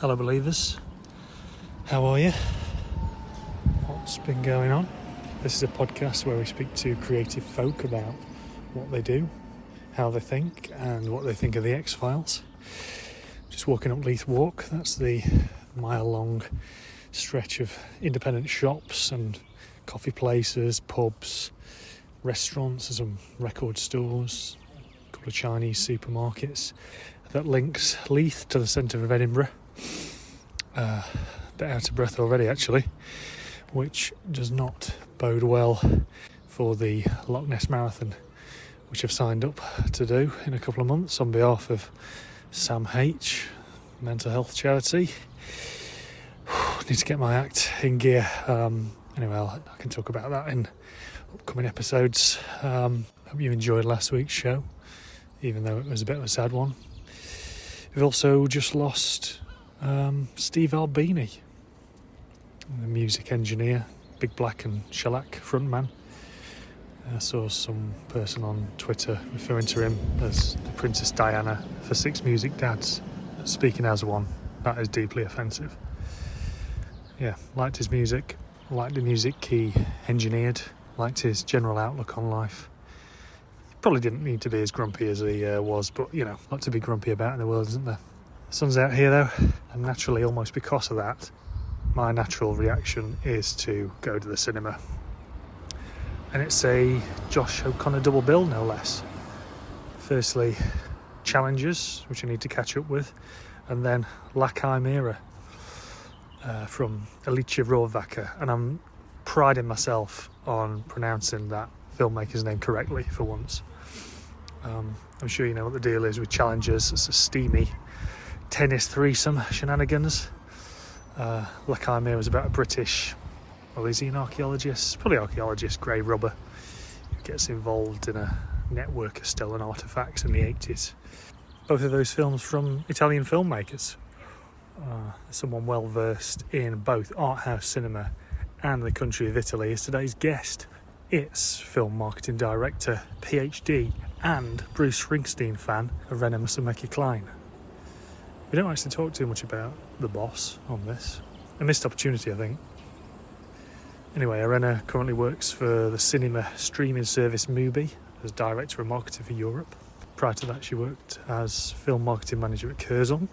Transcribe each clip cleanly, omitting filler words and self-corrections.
Hello believers, how are you? What's been going on? This is a podcast where we speak to creative folk about what they do, how they think and what they think of the X-Files. Just walking up Leith Walk, that's the mile-long stretch of independent shops and coffee places, pubs, restaurants, and some record stores, a couple of Chinese supermarkets that links Leith to the centre of Edinburgh. A bit out of breath already actually, which does not bode well for the Loch Ness Marathon, which I've signed up to do in a couple of months on behalf of Sam H, mental health charity. Need to get my act in gear. Anyway, I can talk about that in upcoming episodes. Hope you enjoyed last week's show, even though it was a bit of a sad one. We've also just lost Steve Albini, the music engineer, Big Black and Shellac frontman. I saw some person on Twitter referring to him as the Princess Diana for Six Music Dads. Speaking as one, that is deeply offensive. Yeah, liked his music, liked the music he engineered, liked his general outlook on life. Probably didn't need to be as grumpy as he was, but you know, a lot to be grumpy about in the world, isn't there? The sun's out here though, and naturally, almost because of that, my natural reaction is to go to the cinema. And it's a Josh O'Connor double bill, no less. Firstly, Challengers, which I need to catch up with, and then La Chimera from Alicia Rohrwacher, and I'm priding myself on pronouncing that filmmaker's name correctly for once. I'm sure you know what the deal is with Challengers. It's a steamy tennis threesome shenanigans. La Chimera was about a British, well, is he an archaeologist? Probably archaeologist, grave robber, who gets involved in a network of stolen artefacts in the 80s. Both of those films from Italian filmmakers. Someone well versed in both art house cinema and the country of Italy is today's guest. It's film marketing director, PhD and Bruce Springsteen fan, Irene Musumeci Klein. We don't actually talk too much about the boss on this. A missed opportunity, I think. Anyway, Irene currently works for the cinema streaming service MUBI as director of marketing for Europe. Prior to that, she worked as film marketing manager at Curzon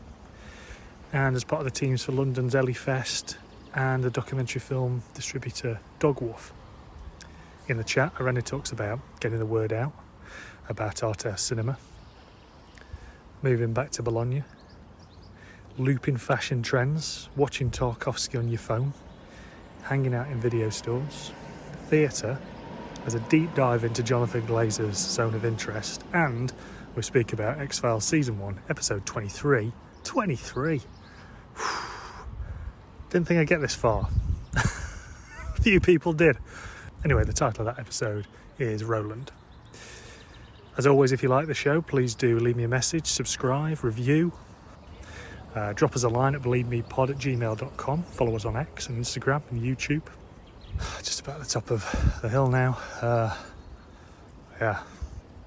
and as part of the teams for London's Elefest and the documentary film distributor Dogwoof. In the chat, Irene talks about getting the word out about arthouse cinema, moving back to Bologna, looping fashion trends, watching Tarkovsky on your phone, hanging out in video stores, theatre, as a deep dive into Jonathan Glazer's zone of interest, and we speak about X-Files Season 1, Episode 23. 23! Didn't think I'd get this far. Few people did. Anyway, the title of that episode is Roland. As always, if you like the show, please do leave me a message, subscribe, review. Drop us a line at bleedmepod@gmail.com. Follow us on X and Instagram and YouTube. Just about the top of the hill now.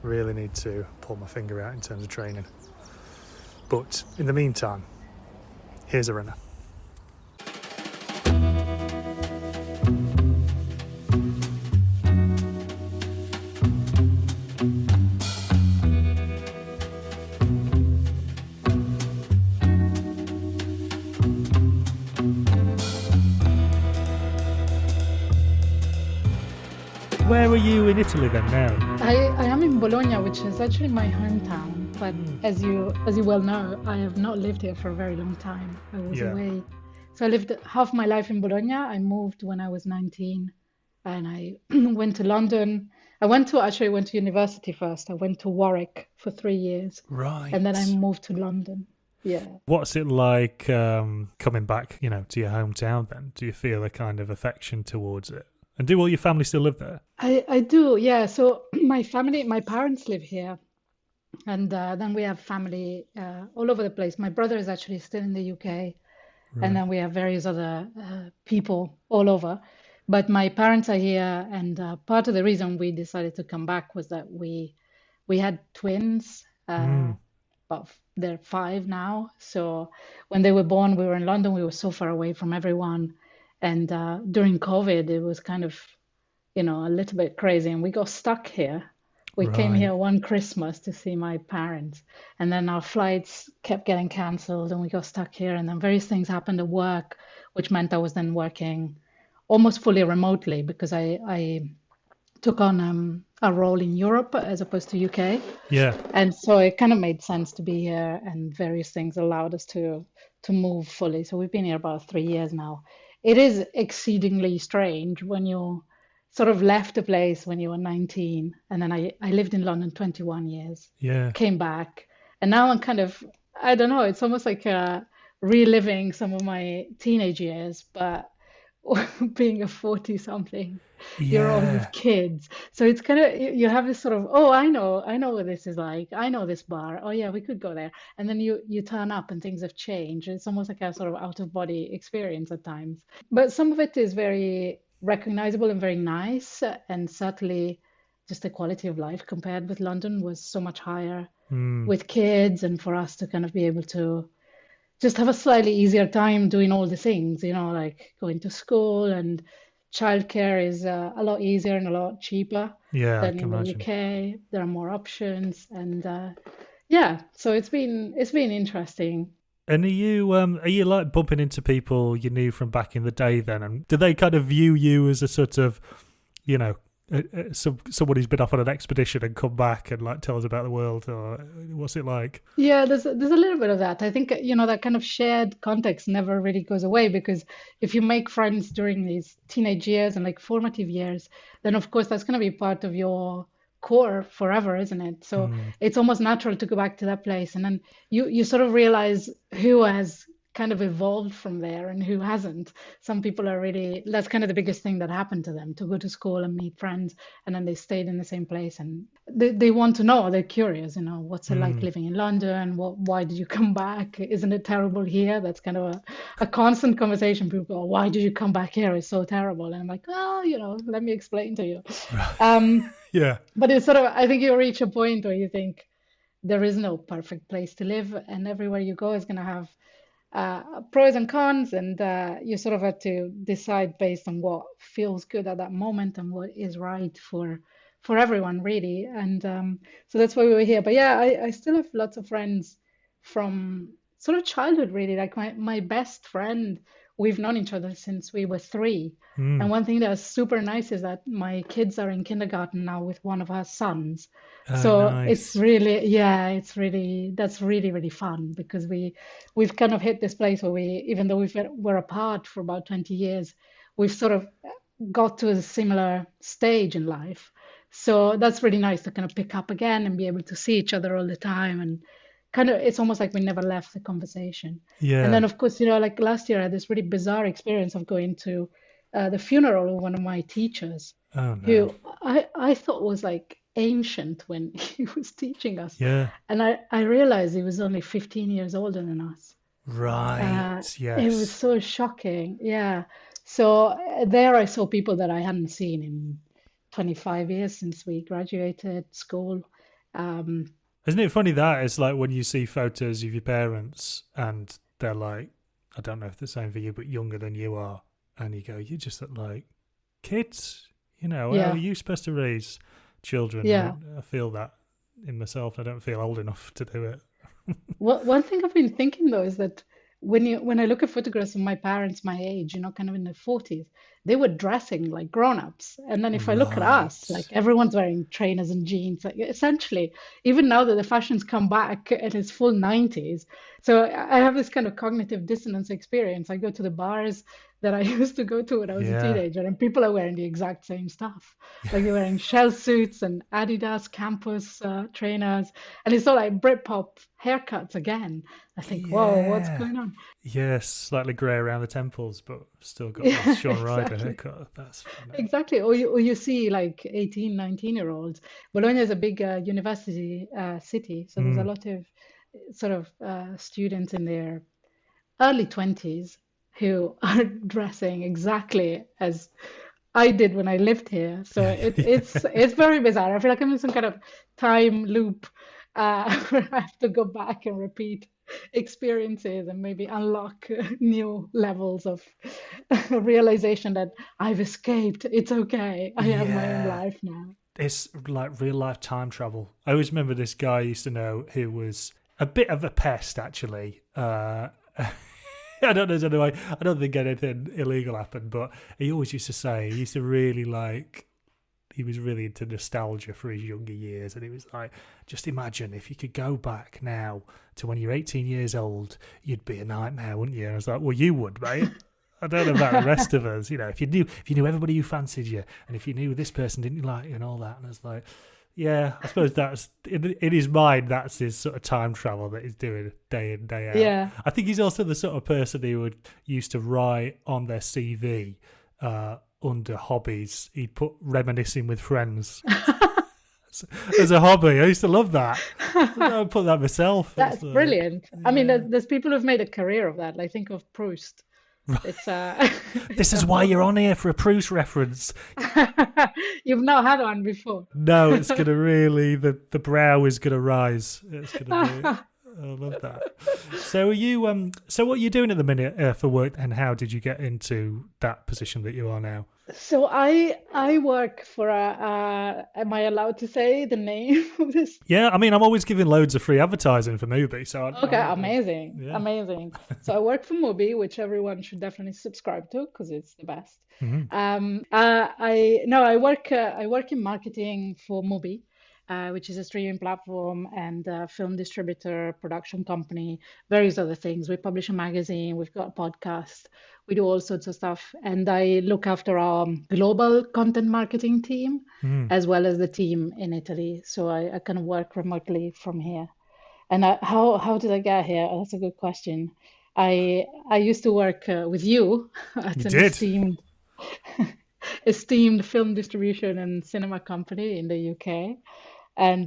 Really need to pull my finger out in terms of training. But in the meantime, here's Irene. Where are you in Italy then now? I am in Bologna, which is actually my hometown. But as you well know, I have not lived here for a very long time. I was away. So I lived half my life in Bologna. I moved when I was 19 and I went to London. I went to university first. I went to Warwick for 3 years. Right. And then I moved to London. Yeah. What's it like coming back, to your hometown then? Do you feel a kind of affection towards it? And do all your family still live there? I do, yeah. So my parents live here. And then we have family all over the place. My brother is actually still in the UK. Right. And then we have various other people all over. But my parents are here. And part of the reason we decided to come back was that we had twins they're 5 now. So when they were born, we were in London. We were so far away from everyone. And during COVID, it was kind of, a little bit crazy. And we got stuck here. We came Right. here one Christmas to see my parents. And then our flights kept getting cancelled and we got stuck here. And then various things happened at work, which meant I was then working almost fully remotely because I took on a role in Europe as opposed to UK. Yeah. And so it kind of made sense to be here, and various things allowed us to move fully. So we've been here about 3 years now. It is exceedingly strange when you sort of left a place when you were 19, and then I lived in London 21 years, Yeah. came back, and now I'm kind of, I don't know, it's almost like reliving some of my teenage years, but being a 40 something year old Yeah. with kids. So it's kind of, you have this sort of, oh, I know what this is like. I know this bar. Oh yeah, we could go there. And then you turn up and things have changed. It's almost like a sort of out of body experience at times. But some of it is very recognizable and very nice. And certainly just the quality of life compared with London was so much higher Mm. with kids, and for us to kind of be able to just have a slightly easier time doing all the things, like going to school, and childcare is a lot easier and a lot cheaper Yeah, I than can in the imagine. UK. There are more options, and yeah, so it's been interesting. And are you like bumping into people you knew from back in the day then? And do they kind of view you as a sort of, you know, someone who's been off on an expedition and come back and like tell us about the world, or what's it like? Yeah, there's a little bit of that. I think, that kind of shared context never really goes away, because if you make friends during these teenage years and like formative years, then of course that's going to be part of your core forever, isn't it? So Mm. it's almost natural to go back to that place, and then you sort of realize who has kind of evolved from there and who hasn't. Some people are really, that's kind of the biggest thing that happened to them, to go to school and meet friends, and then they stayed in the same place, and they want to know, they're curious, what's it like Mm. living in London? Why did you come back? Isn't it terrible here? That's kind of a constant conversation. People go, why did you come back here? It's so terrible. And I'm like, oh, let me explain to you. Um, Yeah. but it's sort of, I think you reach a point where you think there is no perfect place to live, and everywhere you go is going to have pros and cons, and you sort of have to decide based on what feels good at that moment and what is right for everyone, really. And so that's why we were here. But yeah, I still have lots of friends from sort of childhood, really. Like my best friend, we've known each other since we were 3. Mm. And one thing that's super nice is that my kids are in kindergarten now with one of our sons. Oh, So it's nice. really, yeah, that's really, really fun, because we've kind of hit this place where even though we're apart for about 20 years, we've sort of got to a similar stage in life. So that's really nice to kind of pick up again and be able to see each other all the time, and kind of, it's almost like we never left the conversation. And Yeah. then of course, like last year I had this really bizarre experience of going to the funeral of one of my teachers, Oh no. who I thought was like ancient when he was teaching us. Yeah. And I realized he was only 15 years older than us. Right. Uh, it was Yes. so shocking. Yeah. So there I saw people that I hadn't seen in 25 years since we graduated school. Um, Isn't it funny that it's like when you see photos of your parents and they're like, I don't know if the same for you, but younger than you are, and you go, you just look like kids. How are yeah. you supposed to raise children? Yeah. I feel that in myself. I don't feel old enough to do it. Well, one thing I've been thinking though is that when I look at photographs of my parents my age, kind of in their 40s, they were dressing like grown-ups. And then if I look at us, like Right. everyone's wearing trainers and jeans. Like essentially, even now that the fashion's come back and it's full 90s. So I have this kind of cognitive dissonance experience. I go to the bars that I used to go to when I was a Yeah. teenager, and people are wearing the exact same stuff. Like they're wearing shell suits and Adidas campus trainers, and it's all like Britpop haircuts again. I think, whoa, what's Yeah. going on? Yes, slightly grey around the temples, but still got the Yeah, Shaun Ryder exactly. haircut. That's funny. Exactly. Or you see like 18, 19-year-olds. Bologna is a big university city, so there's a Mm. lot of sort of students in their early 20s who are dressing exactly as I did when I lived here. So it's Yeah. it's very bizarre. I feel like I'm in some kind of time loop, where I have to go back and repeat experiences and maybe unlock new levels of realization that I've escaped. It's okay. I have my own life now. It's like real life time travel. I always remember this guy I used to know who was a bit of a pest, actually. I don't know. I don't think anything illegal happened, but he always used to say, he used to really like, he was really into nostalgia for his younger years. And he was like, just imagine if you could go back now to when you're 18 years old, you'd be a nightmare, wouldn't you? And I was like, well, you would, mate. I don't know about the rest of us. You know, if you knew everybody who fancied you, and if you knew this person didn't like you and all that. And I was like, yeah, I suppose that's in his mind. That's his sort of time travel that he's doing day in, day out. Yeah. I think he's also the sort of person who would used to write on their CV under hobbies. He'd put reminiscing with friends as a hobby. I used to love that. I would put that myself. That's brilliant. Yeah. I mean, there's people who've made a career of that. Like, think of Proust. It's This is why you're on here, for a Proust reference. You've not had one before. No, it's gonna really the brow is gonna rise. It's gonna be. I love that. So are you so what are you doing at the minute for work, and how did you get into that position that you are now? So I work for am I allowed to say the name of this? Yeah, I mean, I'm always giving loads of free advertising for MUBI, so amazing. Yeah. Amazing. So I work for MUBI, which everyone should definitely subscribe to because it's the best. Mm-hmm. I work in marketing for MUBI. Which is a streaming platform and a film distributor, production company, various other things. We publish a magazine, we've got a podcast, we do all sorts of stuff. And I look after our global content marketing team, as well as the team in Italy. So I kind of work remotely from here. And how did I get here? Oh, that's a good question. I used to work with you at an esteemed film distribution and cinema company in the UK. And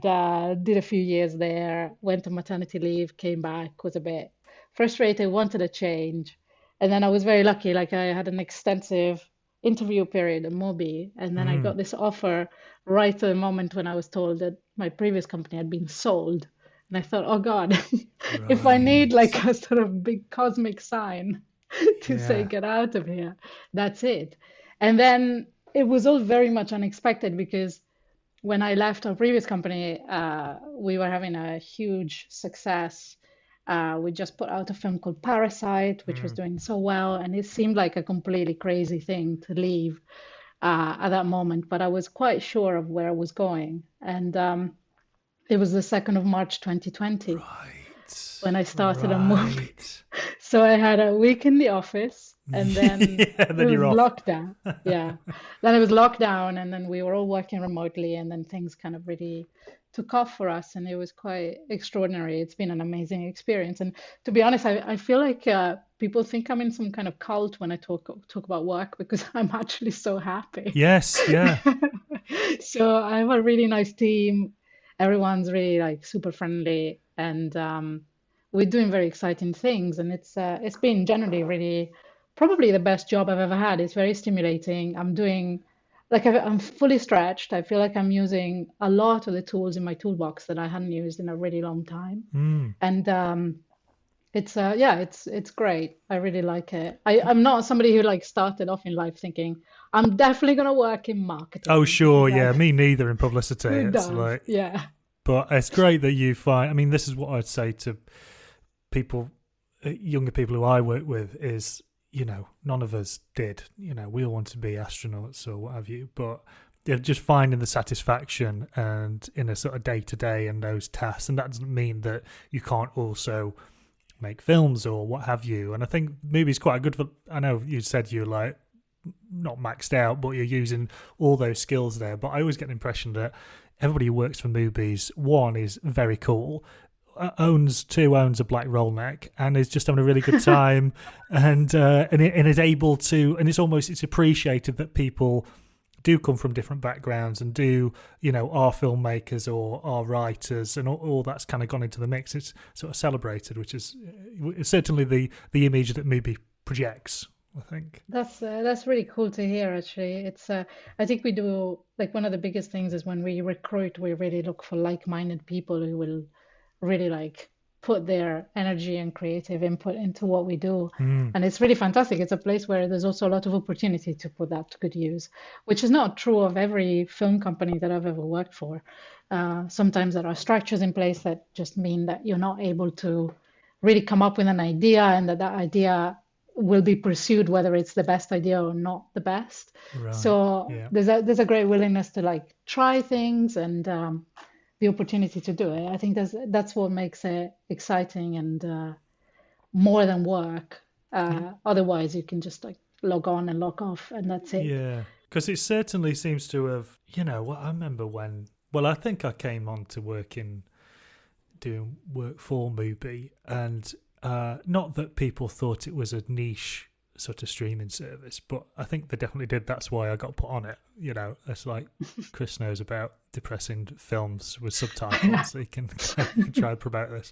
did a few years there, went on maternity leave, came back, was a bit frustrated, wanted a change. And then I was very lucky, like I had an extensive interview period at MUBI. And then I got this offer right at the moment when I was told that my previous company had been sold. And I thought, oh God, if I need like a sort of big cosmic sign to say, get out of here, that's it. And then it was all very much unexpected because when I left our previous company, we were having a huge success. We just put out a film called Parasite, which was doing so well. And it seemed like a completely crazy thing to leave at that moment. But I was quite sure of where I was going. And it was the 2nd of March, 2020, when I started a movie. So I had a week in the office. And then, then it was lockdown. Yeah. Then it was lockdown, and then we were all working remotely, and then things kind of really took off for us, and it was quite extraordinary. It's been an amazing experience. And to be honest, I feel like people think I'm in some kind of cult when I talk about work, because I'm actually so happy. Yes, yeah. So I have a really nice team. Everyone's really like super friendly, and we're doing very exciting things. And it's been generally really probably the best job I've ever had. It's very stimulating. I'm fully stretched. I feel like I'm using a lot of the tools in my toolbox that I hadn't used in a really long time. And it's great. I really like it. I'm not somebody who like started off in life thinking I'm definitely going to work in marketing. Oh, sure. Yeah. Me neither in publicity. It's like, yeah. But it's great that you find, I mean, this is what I'd say to people, younger people who I work with is, you know, none of us did. You know, we all want to be astronauts or what have you, but they're just finding the satisfaction and in a sort of day-to-day and those tasks. And that doesn't mean that you can't also make films or what have you. And I think MUBI's quite good for, I know you said you're like not maxed out, but you're using all those skills there. But I always get the impression that everybody who works for MUBI's, one, is very cool, owns a black roll neck and is just having a really good time and is able to, and it's appreciated that people do come from different backgrounds and do, you know, are filmmakers or are writers, and all that's kind of gone into the mix. It's sort of celebrated, which is certainly the image that MUBI projects, I think. That's really cool to hear, actually. It's I think we do, like, one of the biggest things is when we recruit, we really look for like-minded people who will really like put their energy and creative input into what we do. Mm, And it's really fantastic. It's a place where there's also a lot of opportunity to put that to good use, which is not true of every film company that I've ever worked for. Sometimes there are structures in place that just mean that you're not able to really come up with an idea, and that idea will be pursued whether it's the best idea or not the best. right. So Yeah. there's a great willingness to like try things, and the opportunity to do it. I think that's what makes it exciting and more than work. Otherwise, you can just like log on and log off, and that's it. Yeah. Because it certainly seems to have, what I remember when, well, I think I came on to doing work for MUBI, and not that people thought it was a niche sort of streaming service, but I think they definitely did. That's why I got put on it. It's like Chris knows about depressing films with subtitles, so he can try and promote this.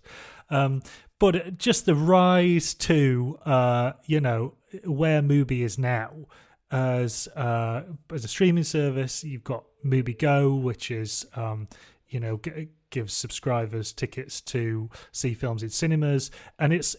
But just the rise to, where MUBI is now as a streaming service. You've got MUBI Go, which is, gives subscribers tickets to see films in cinemas, and it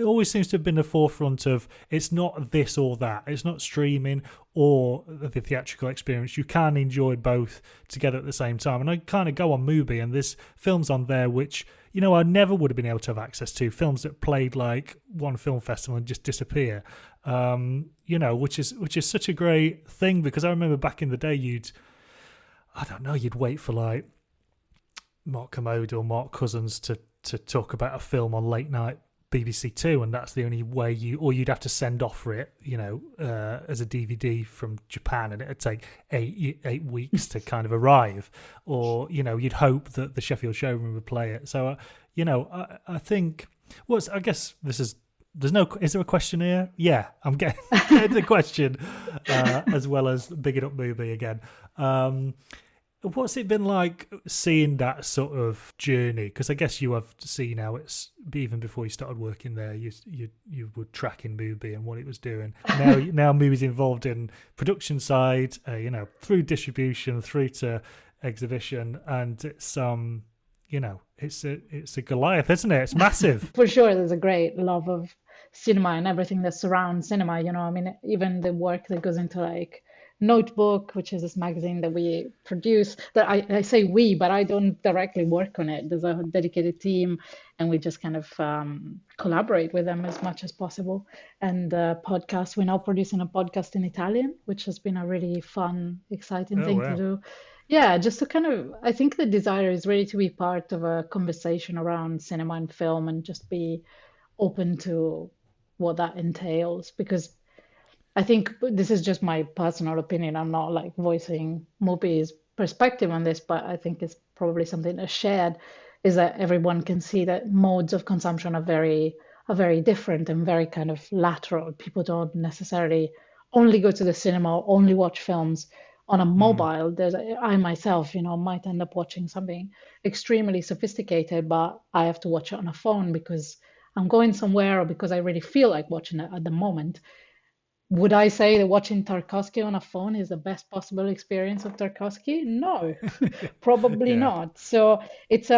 always seems to have been the forefront of, it's not this or that. It's not streaming or the theatrical experience. You can enjoy both together at the same time. And I kind of go on MUBI, and there's films on there which, I never would have been able to have access to. Films that played like one film festival and just disappear. Which is such a great thing, because I remember back in the day, you'd wait for like Mark Commode or Mark Cousins to talk about a film on late night BBC Two, and that's the only way you'd have to send off for it, as a DVD from Japan, and it'd take eight weeks to kind of arrive, or you'd hope that the Sheffield showroom would play it. So I think I guess is there a question here? Yeah, I'm getting the question, as well as bigging up MUBI again. What's it been like seeing that sort of journey? Because I guess you have seen how it's, even before you started working there, you were tracking MUBI and what it was doing. Now MUBI's involved in production side, through distribution, through to exhibition, and it's it's a Goliath, isn't it? It's massive. For sure, there's a great love of cinema and everything that surrounds cinema. I mean, even the work that goes into like Notebook, which is this magazine that we produce, that I say we, but I don't directly work on it. There's a dedicated team, and we just kind of collaborate with them as much as possible. And podcast, we're now producing a podcast in Italian, which has been a really fun, exciting thing to do. Yeah, just to kind of, I think the desire is really to be part of a conversation around cinema and film, and just be open to what that entails, because I think this is just my personal opinion. I'm not like voicing MUBI's perspective on this, but I think it's probably something that's shared, is that everyone can see that modes of consumption are very different and very kind of lateral. People don't necessarily only go to the cinema or only watch films on a mobile. I myself, might end up watching something extremely sophisticated, but I have to watch it on a phone because I'm going somewhere, or because I really feel like watching it at the moment. Would I say that watching Tarkovsky on a phone is the best possible experience of Tarkovsky? No, probably not. So it's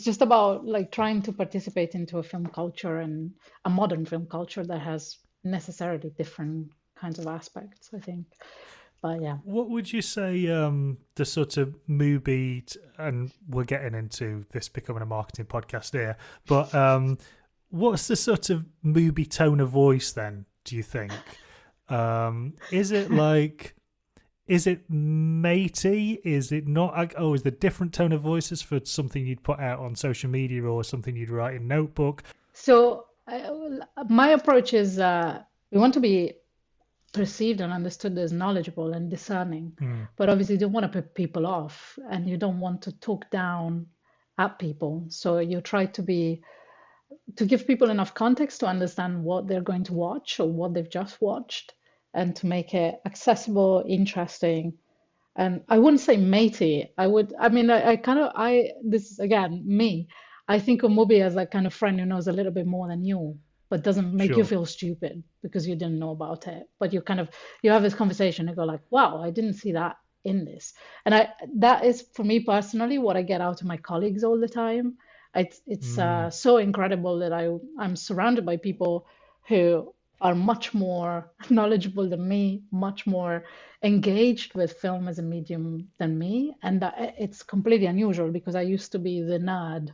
just about like trying to participate into a film culture, and a modern film culture that has necessarily different kinds of aspects, I think. But yeah. What would you say the sort of MUBI, and we're getting into this becoming a marketing podcast here, but what's the sort of MUBI tone of voice then, do you think? Is it matey? Is it not? Is there different tone of voices for something you'd put out on social media or something you'd write in Notebook? So my approach is we want to be perceived and understood as knowledgeable and discerning, but obviously you don't want to put people off, and you don't want to talk down at people. So you try to give people enough context to understand what they're going to watch or what they've just watched, and to make it accessible, interesting. And I wouldn't say matey. This is again me. I think of MUBI as a kind of friend who knows a little bit more than you. but doesn't make you Sure. feel stupid because you didn't know about it. But you have this conversation and go like, wow, I didn't see that in this. And that is for me personally what I get out of my colleagues all the time. It's so incredible that I'm surrounded by people who are much more knowledgeable than me, much more engaged with film as a medium than me, and it's completely unusual because I used to be the nerd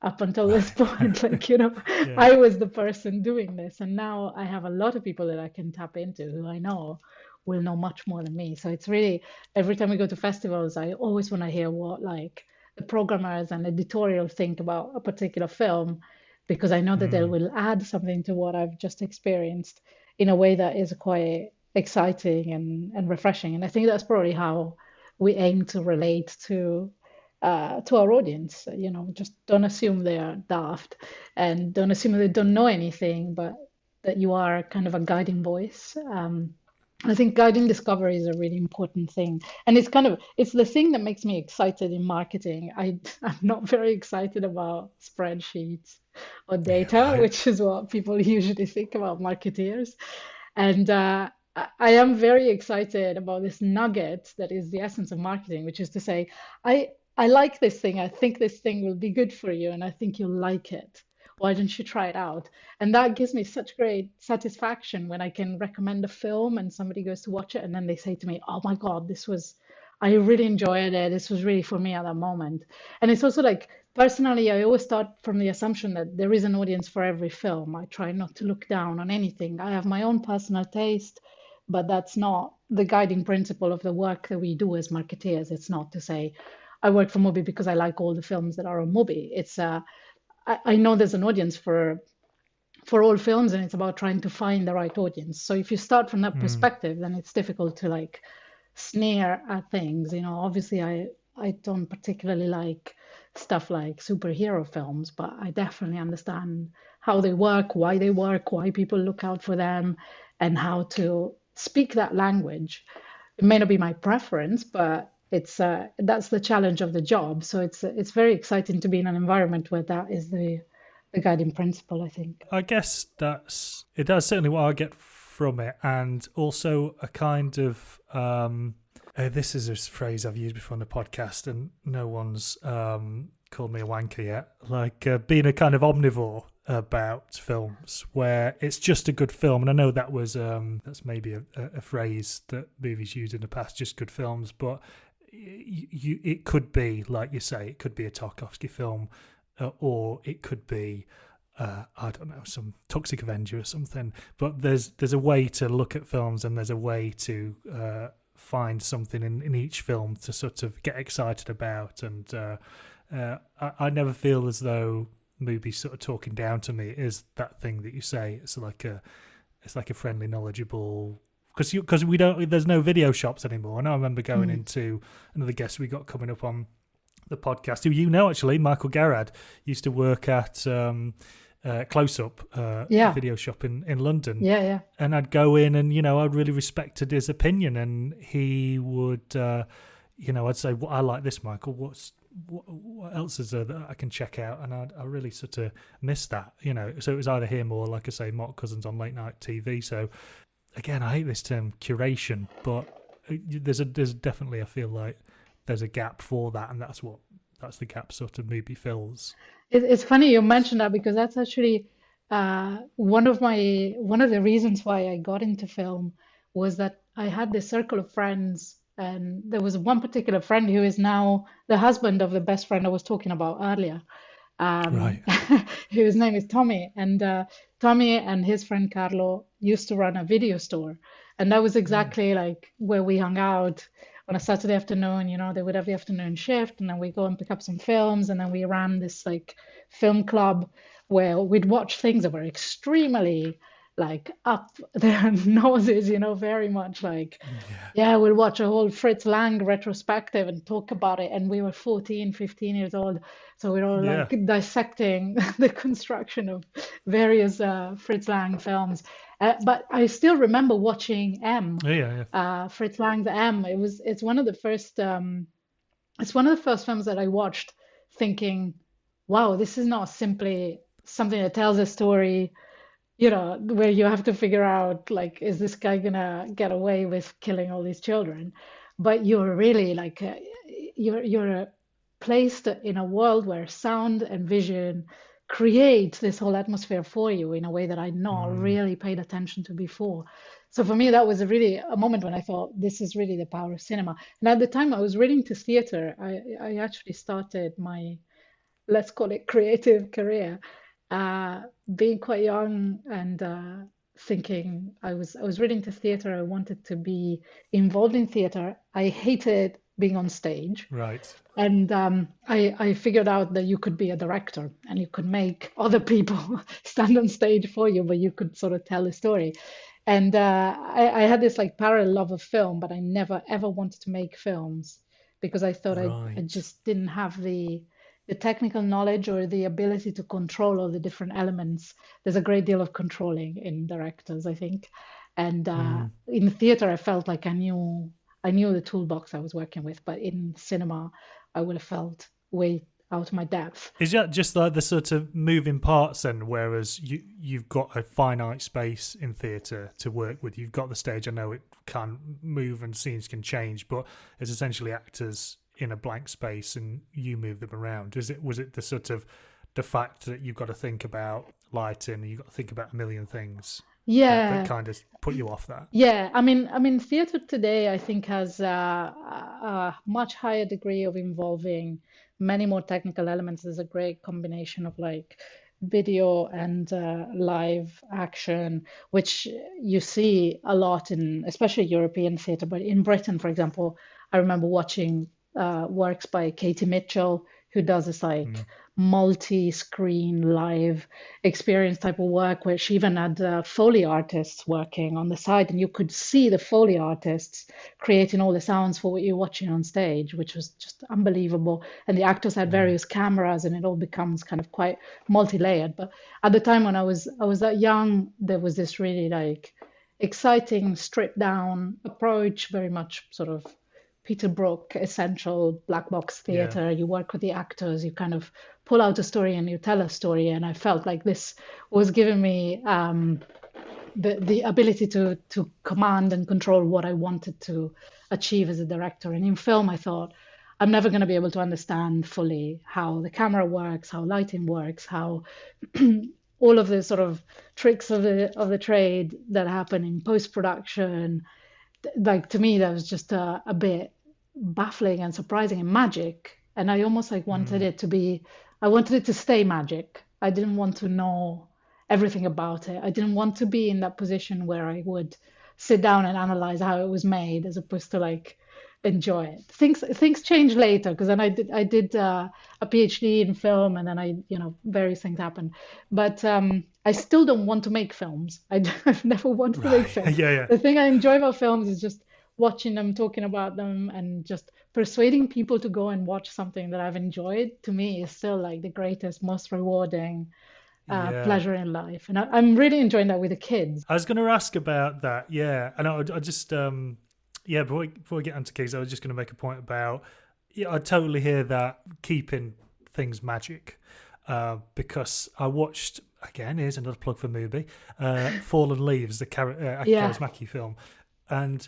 up until this point. Like, Yeah. I was the person doing this, and now I have a lot of people that I can tap into who I know will know much more than me. So it's really, every time we go to festivals, I always want to hear what like the programmers and editorial think about a particular film, because I know that they Mm. will add something to what I've just experienced in a way that is quite exciting and refreshing. And I think that's probably how we aim to relate to our audience. Just don't assume they are daft and don't assume they don't know anything, but that you are kind of a guiding voice. I think guiding discovery is a really important thing, and it's the thing that makes me excited in marketing. I'm not very excited about spreadsheets or Yeah, data, right. which is what people usually think about marketeers. And I am very excited about this nugget that is the essence of marketing, which is to say, I I like this thing. I think this thing will be good for you, and I think you'll like it. Why don't you try it out? And that gives me such great satisfaction when I can recommend a film and somebody goes to watch it and then they say to me, "Oh my God, I really enjoyed it. This was really for me at that moment." And it's also like, personally, I always start from the assumption that there is an audience for every film. I try not to look down on anything. I have my own personal taste, but that's not the guiding principle of the work that we do as marketeers. It's not to say, I work for MUBI because I like all the films that are on MUBI. I know there's an audience for all films, and it's about trying to find the right audience. So if you start from that Mm. perspective, then it's difficult to like sneer at things. Obviously I don't particularly like stuff like superhero films, but I definitely understand how they work, why people look out for them, and how to speak that language. It may not be my preference, but it's that's the challenge of the job. So it's very exciting to be in an environment where that is the guiding principle, I think. I guess that's certainly what I get from it, and also a kind of this is a phrase I've used before on the podcast, and no one's called me a wanker yet. Like being a kind of omnivore about films, where it's just a good film, and I know that's maybe a phrase that movies used in the past, just good films, but it could be, like you say, it could be a Tarkovsky film, or it could be I don't know, some Toxic Avenger or something. But there's a way to look at films, and there's a way to find something in each film to sort of get excited about. And I never feel as though movies sort of talking down to me is that thing that you say. It's like a friendly, knowledgeable. Because there's no video shops anymore. And I remember going into another guest we got coming up on the podcast, who actually, Michael Garrad, used to work at Close Up video shop in London. Yeah. And I'd go in, and I'd really respected his opinion, and he would I'd say, well, I like this, Michael, what else is there that I can check out? And I really sort of missed that, so it was either him or, like I say, Mark Cousins on late night TV. So again, I hate this term curation, but there's definitely, I feel like there's a gap for that, and that's the gap sort of movie fills. It's funny you mentioned that, because that's actually one of the reasons why I got into film was that I had this circle of friends, and there was one particular friend who is now the husband of the best friend I was talking about earlier, Right. whose name is Tommy. And Tommy and his friend Carlo used to run a video store, and that was exactly like where we hung out on a Saturday afternoon. They would have the afternoon shift, and then we go and pick up some films, and then we ran this like film club where we'd watch things that were extremely like up their noses, very much like, yeah, we'll watch a whole Fritz Lang retrospective and talk about it. And we were 14, 15 years old. So we were all Yeah. like dissecting the construction of various Fritz Lang films. But I still remember watching M. Yeah. Fritz Lang's M. It's one of the first films that I watched thinking, wow, this is not simply something that tells a story where you have to figure out, like, is this guy gonna get away with killing all these children? But you're really like, you're placed in a world where sound and vision create this whole atmosphere for you in a way that I'd not Mm, really paid attention to before. So for me, that was really a moment when I thought, this is really the power of cinema. And at the time I was reading to theater, I actually started my, let's call it, creative career, uh, being quite young, and thinking, I was reading to theater. I wanted to be involved in theater. I hated being on stage, right. and I figured out that you could be a director and you could make other people stand on stage for you, but you could sort of tell a story. And I had this like parallel love of film, but I never ever wanted to make films because I thought I Right. just didn't have the technical knowledge or the ability to control all the different elements. There's a great deal of controlling in directors, I think. And Mm. in theater, I felt like I knew the toolbox I was working with, but in cinema, I would have felt way out of my depth. Is that just like the sort of moving parts then, whereas you've got a finite space in theatre to work with? You've got the stage. I know it can move and scenes can change, but it's essentially actors in a blank space and you move them around. Was it the sort of the fact that you've got to think about lighting and you've got to think about a million things that Yeah, kind of put you off that? yeah. I mean, theater today, I think, has a much higher degree of involving many more technical elements. There's a great combination of like video and live action, which you see a lot in, especially European theater. But in Britain, for example, I remember watching works by Katie Mitchell, who does this like Mm. multi-screen live experience type of work, where she even had Foley artists working on the side, and you could see the Foley artists creating all the sounds for what you're watching on stage, which was just unbelievable. And the actors had Mm. various cameras, and it all becomes kind of quite multi-layered. But at the time when I was that young, there was this really like exciting stripped down approach, very much sort of Peter Brook, essential black box Yeah. theater. You work with the actors, you kind of pull out a story and you tell a story. And I felt like this was giving me the ability to command and control what I wanted to achieve as a director. And in film, I thought, I'm never going to be able to understand fully how the camera works, how lighting works, how all of the sort of tricks of the trade that happen in post production. Like, to me, that was just a bit baffling and surprising and magic. And I almost like wanted Mm. it to be, I wanted it to stay magic. I didn't want to know everything about it. I didn't want to be in that position where I would sit down and analyze how it was made as opposed to like enjoy it. Things changed later, because then I did a PhD in film, and then various things happened. But I still don't want to make films. I've never wanted to make Right. films. Yeah. Yeah. The thing I enjoy about films is just watching them, talking about them, and just persuading people to go and watch something that I've enjoyed. To me, is still like the greatest, most rewarding Yeah. pleasure in life, and I'm really enjoying that with the kids. I was going to ask about that. Yeah, and I just yeah. Before we get onto keys, I was just going to make a point about. Yeah, I totally hear that keeping things magic, because I watched again. Here's another plug for MUBI, Fallen Leaves, the Aki Yeah, Kaurismäki film, and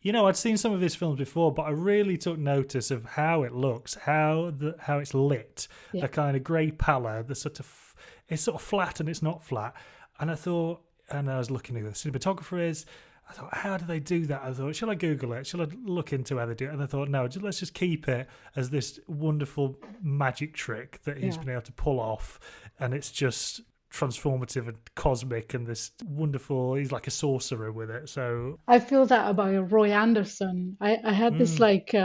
I'd seen some of his films before, but I really took notice of how it looks, how it's lit, yeah, the kind of grey pallor, the sort of it's sort of flat and it's not flat. And I thought, and I was looking at who the cinematographer is. I thought, how do they do that? I thought, shall I Google it? Shall I look into how they do it? And I thought, no, let's just keep it as this wonderful magic trick that he's yeah. been able to pull off, and it's just transformative and cosmic and this wonderful. He's like a sorcerer with it. So. I feel that about Roy Anderson. I had this Mm. like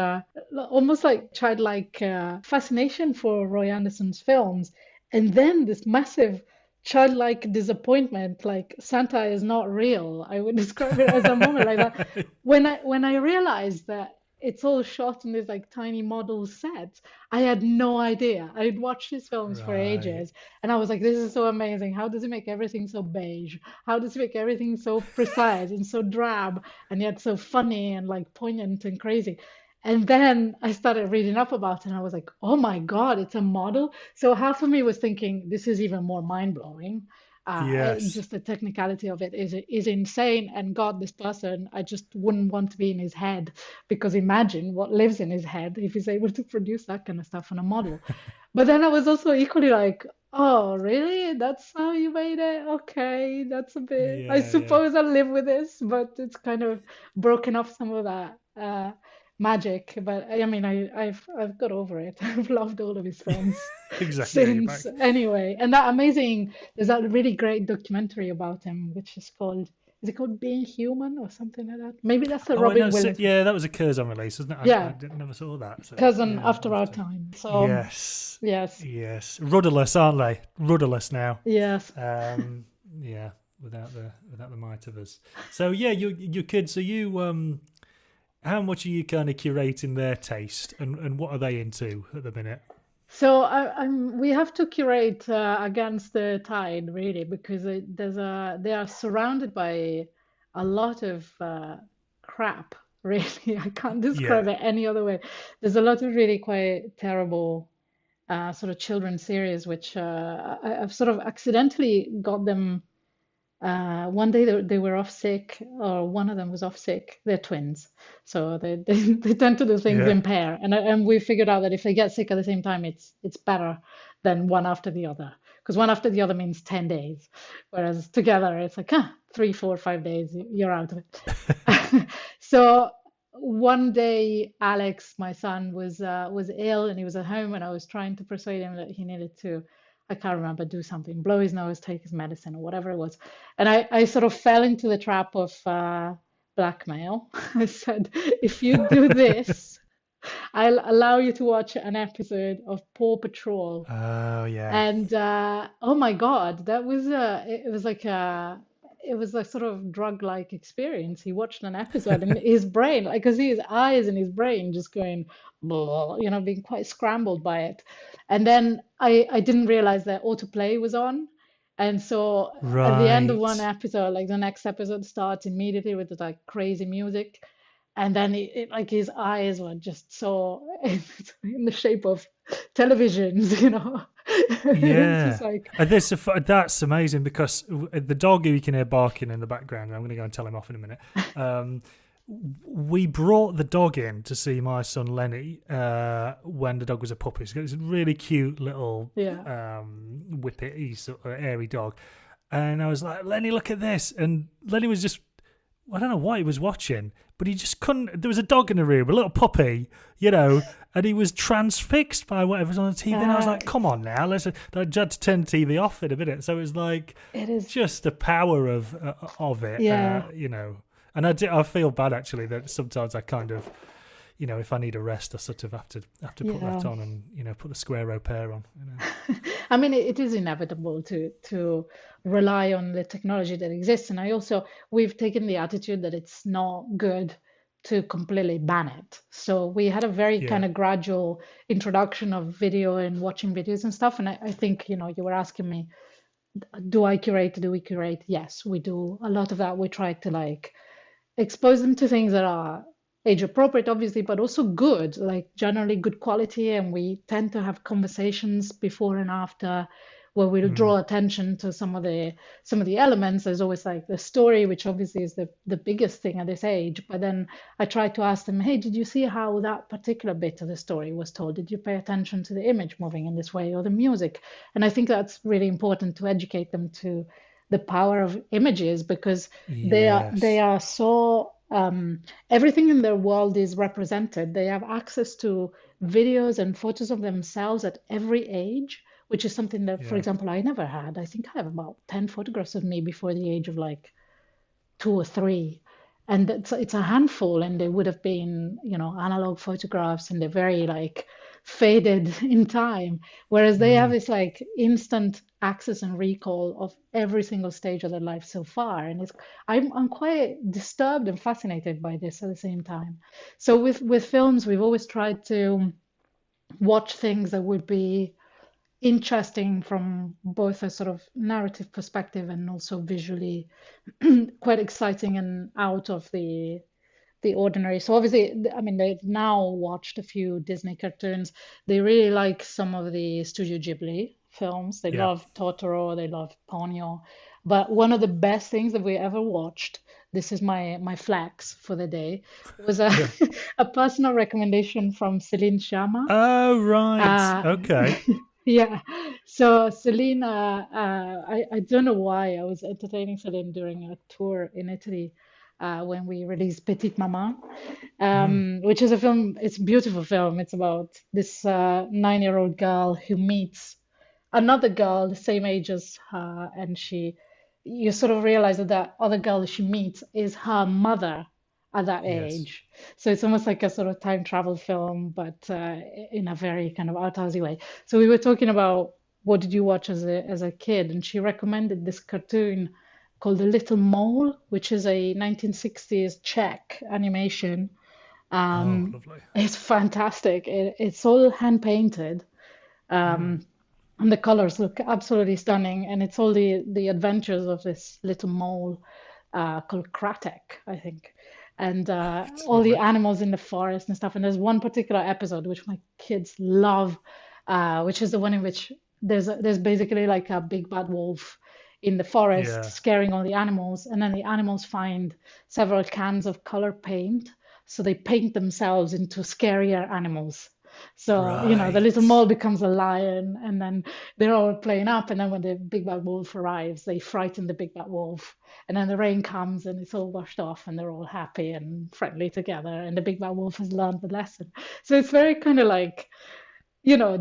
almost like childlike fascination for Roy Anderson's films, and then this massive childlike disappointment, like Santa is not real. I would describe it as a moment like that when I realized that it's all shot in this like tiny model set. I had no idea. I'd watched his films for Right. ages, and I was like, this is so amazing. How does he make everything so beige? How does he make everything so precise and so drab, and yet so funny and like poignant and crazy? And then I started reading up about it, and I was like, oh my God, it's a model. So half of me was thinking, this is even more mind blowing. Yes. Just the technicality of it is insane. And God, this person, I just wouldn't want to be in his head, because imagine what lives in his head if he's able to produce that kind of stuff on a model. But then I was also equally like, oh, really? That's how you made it? Okay, that's a bit. I Yeah, yeah. suppose I'll live with this, but it's kind of broken off some of that magic. But I mean, I've got over it. I've loved all of his films Exactly. Yeah, you're back. since anyway. And that amazing, there's that really great documentary about him, which is called, is it called Being Human or something like that? Maybe that's a Oh, I know. Robin Williams. Yeah, that was a Curzon release, wasn't it? I Yeah, never saw that. So Cousin yeah, After I'll have Our to. Time. So Yes, yes, yes. Rudderless, aren't they? Rudderless now. yes. Yeah, without the might of us. So yeah, your kids. So you how much are you kind of curating their taste, and what are they into at the minute? So we have to curate against the tide, really, because they are surrounded by a lot of crap. Really, I can't Yeah, describe it any other way. There's a lot of really quite terrible sort of children's series, which I've sort of accidentally got them. One day they were off sick, or one of them was off sick. They're twins, so they tend to do things yeah. in pair. And we figured out that if they get sick at the same time, it's better than one after the other, because one after the other means 10 days, whereas together it's like 3, 4, 5 days, you're out of it. So one day Alex, my son, was ill and he was at home, and I was trying to persuade him that he needed to, I can't remember, do something, blow his nose, take his medicine, or whatever it was. And I sort of fell into the trap of blackmail. I said, if you do this, I'll allow you to watch an episode of Paw Patrol. Oh yeah, And oh my God, that was it was like a it was a sort of drug-like experience. He watched an episode and his brain, I could see his eyes and his brain just going, blah, being quite scrambled by it. And then I didn't realize that autoplay was on. And so at the end of one right. episode, like the next episode starts immediately with this like crazy music. And then like his eyes were just so in the shape of televisions. It's just Yeah, like, and that's amazing because the dog who you can hear barking in the background. I'm going to go and tell him off in a minute. Um, we brought the dog in to see my son Lenny when the dog was a puppy. So it's a really cute little yeah. whippety sort of airy dog, and I was like, Lenny, look at this, and Lenny was just, I don't know what he was watching, but he just couldn't. There was a dog in the room, a little puppy, and he was transfixed by whatever's on the TV. And I was like, come on now, I had to turn the TV off in a minute. So it was like It is. just the power of it, Yeah. And I feel bad actually that sometimes I kind of, if I need a rest, I sort of have to put Yeah. that on and put the square row pair on. I mean, it is inevitable to rely on the technology that exists. And we've taken the attitude that it's not good to completely ban it. So we had a very kind Yeah, of gradual introduction of video and watching videos and stuff. And I think, you were asking me, do we curate? Yes, we do a lot of that. We try to like expose them to things that are age appropriate, obviously, but also good, like generally good quality. And we tend to have conversations before and after where we'll mm, draw attention to some of the elements. There's always like the story, which obviously is the biggest thing at this age. But then I try to ask them, hey, did you see how that particular bit of the story was told? Did you pay attention to the image moving in this way or the music? And I think that's really important to educate them to the power of images, because they yes, are so everything in their world is represented. They have access to videos and photos of themselves at every age, which is something that, for yeah, example, I never had. I think I have about 10 photographs of me before the age of like 2 or 3. And it's a handful, and they would have been, analog photographs, and they're very like faded in time. Whereas they have mm, this like instant access and recall of every single stage of their life so far. And I'm quite disturbed and fascinated by this at the same time. So with films, we've always tried to watch things that would be interesting from both a sort of narrative perspective and also visually quite exciting and out of the ordinary. So obviously, I mean, they've now watched a few Disney cartoons. They really like some of the Studio Ghibli films. They Yeah. love Totoro, they love Ponyo. But one of the best things that we ever watched, this is my flex for the day, was a, Yeah. a personal recommendation from Celine Sharma. Oh, right. Uh, Okay. yeah. So Celine, I don't know why I was entertaining Celine during a tour in Italy when we released Petite Maman, Mm. which is a film. It's a beautiful film. It's about this 9-year-old girl who meets another girl the same age as her, and you sort of realize that that other girl that she meets is her mother at that Yes. age. So it's almost like a sort of time travel film, but in a very kind of arthousey way. So we were talking about what did you watch as a kid, and she recommended this cartoon called The Little Mole, which is a 1960s Czech animation. Oh, lovely. It's fantastic. It's all hand painted. Mm. And the colors look absolutely stunning, and it's all the adventures of this little mole called Kratek, I think, and Right. all the Lovely. animals in the forest and stuff. And there's one particular episode which my kids love, which is the one in which there's basically like a big bad wolf in the forest Yeah. scaring all the animals, and then the animals find several cans of color paint, so they paint themselves into scarier animals. So, the little Right. mole becomes a lion, and then they're all playing up. And then when the big bad wolf arrives, they frighten the big bad wolf. And then the rain comes and it's all washed off, and they're all happy and friendly together. And the big bad wolf has learned the lesson. So it's very kind of like,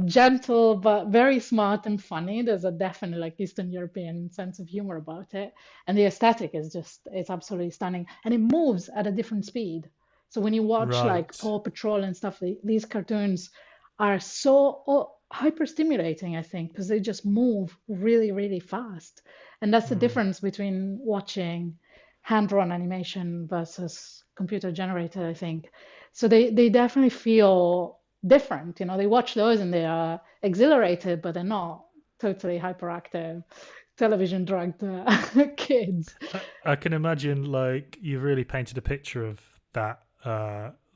gentle, but very smart and funny. There's a definite like Eastern European sense of humor about it. And the aesthetic is it's absolutely stunning. And it moves at a different speed. So when you watch like Right. Paw Patrol and stuff, these cartoons are so hyper stimulating, I think, because they just move really, really fast. And that's the Mm. difference between watching hand-drawn animation versus computer generated, I think. So they definitely feel different. They watch those and they are exhilarated, but they're not totally hyperactive, television drugged kids. I can imagine, like, you've really painted a picture of that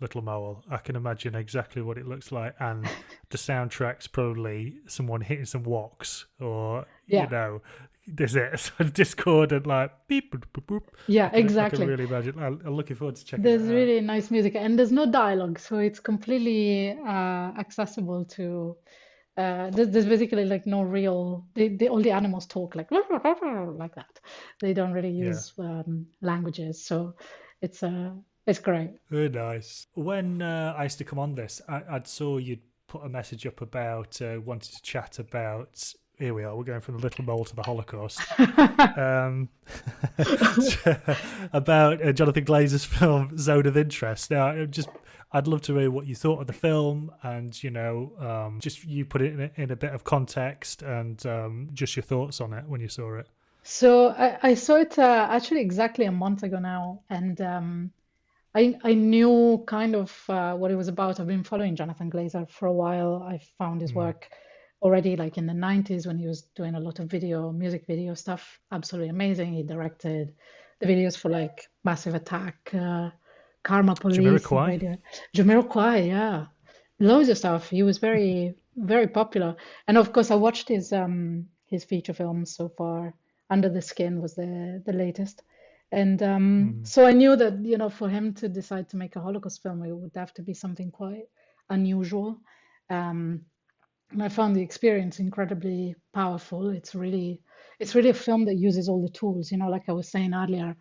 little mole. I can imagine exactly what it looks like, and the soundtrack's probably someone hitting some woks, or Yeah, there's it on Discord and like beep boop, boop, boop. yeah, I can exactly. really imagine. I'm looking forward to checking There's that out. really nice music, and there's no dialogue, so it's completely accessible to. There's basically like no real. All the animals talk like like that. They don't really Yeah. use languages, so it's it's great. Very nice. When I used to come on this, I'd saw you'd put a message up about wanting to chat about. Here we are. We're going from the Little Mole to the Holocaust. Um, about Jonathan Glazer's film Zone of Interest. Now, I'd love to hear what you thought of the film, and just you put it in a bit of context, and just your thoughts on it when you saw it. So I saw it actually exactly a month ago now, and I knew kind of what it was about. I've been following Jonathan Glazer for a while. I found his Mm. work already like in the 90s when he was doing a lot of music video stuff. Absolutely amazing. He directed the videos for like Massive Attack, Karma Police, and Jamiroquai? Radio. Jamiroquai, yeah. Loads of stuff. He was very, very popular. And of course, I watched his feature films so far. Under the Skin was the latest. And Mm. so I knew that, for him to decide to make a Holocaust film, it would have to be something quite unusual. Um, and I found the experience incredibly powerful. It's really a film that uses all the tools. Like I was saying earlier,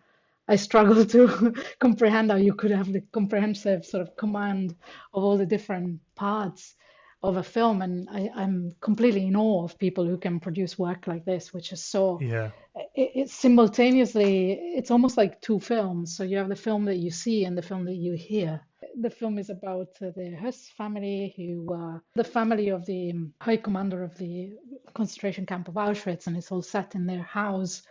I struggle to comprehend how you could have the comprehensive sort of command of all the different parts of a film. And I'm completely in awe of people who can produce work like this, which is so Yeah. it's simultaneously, it's almost like two films. So you have the film that you see and the film that you hear. The film is about the Huss family, the family of the high commander of the concentration camp of Auschwitz, and it's all set in their house,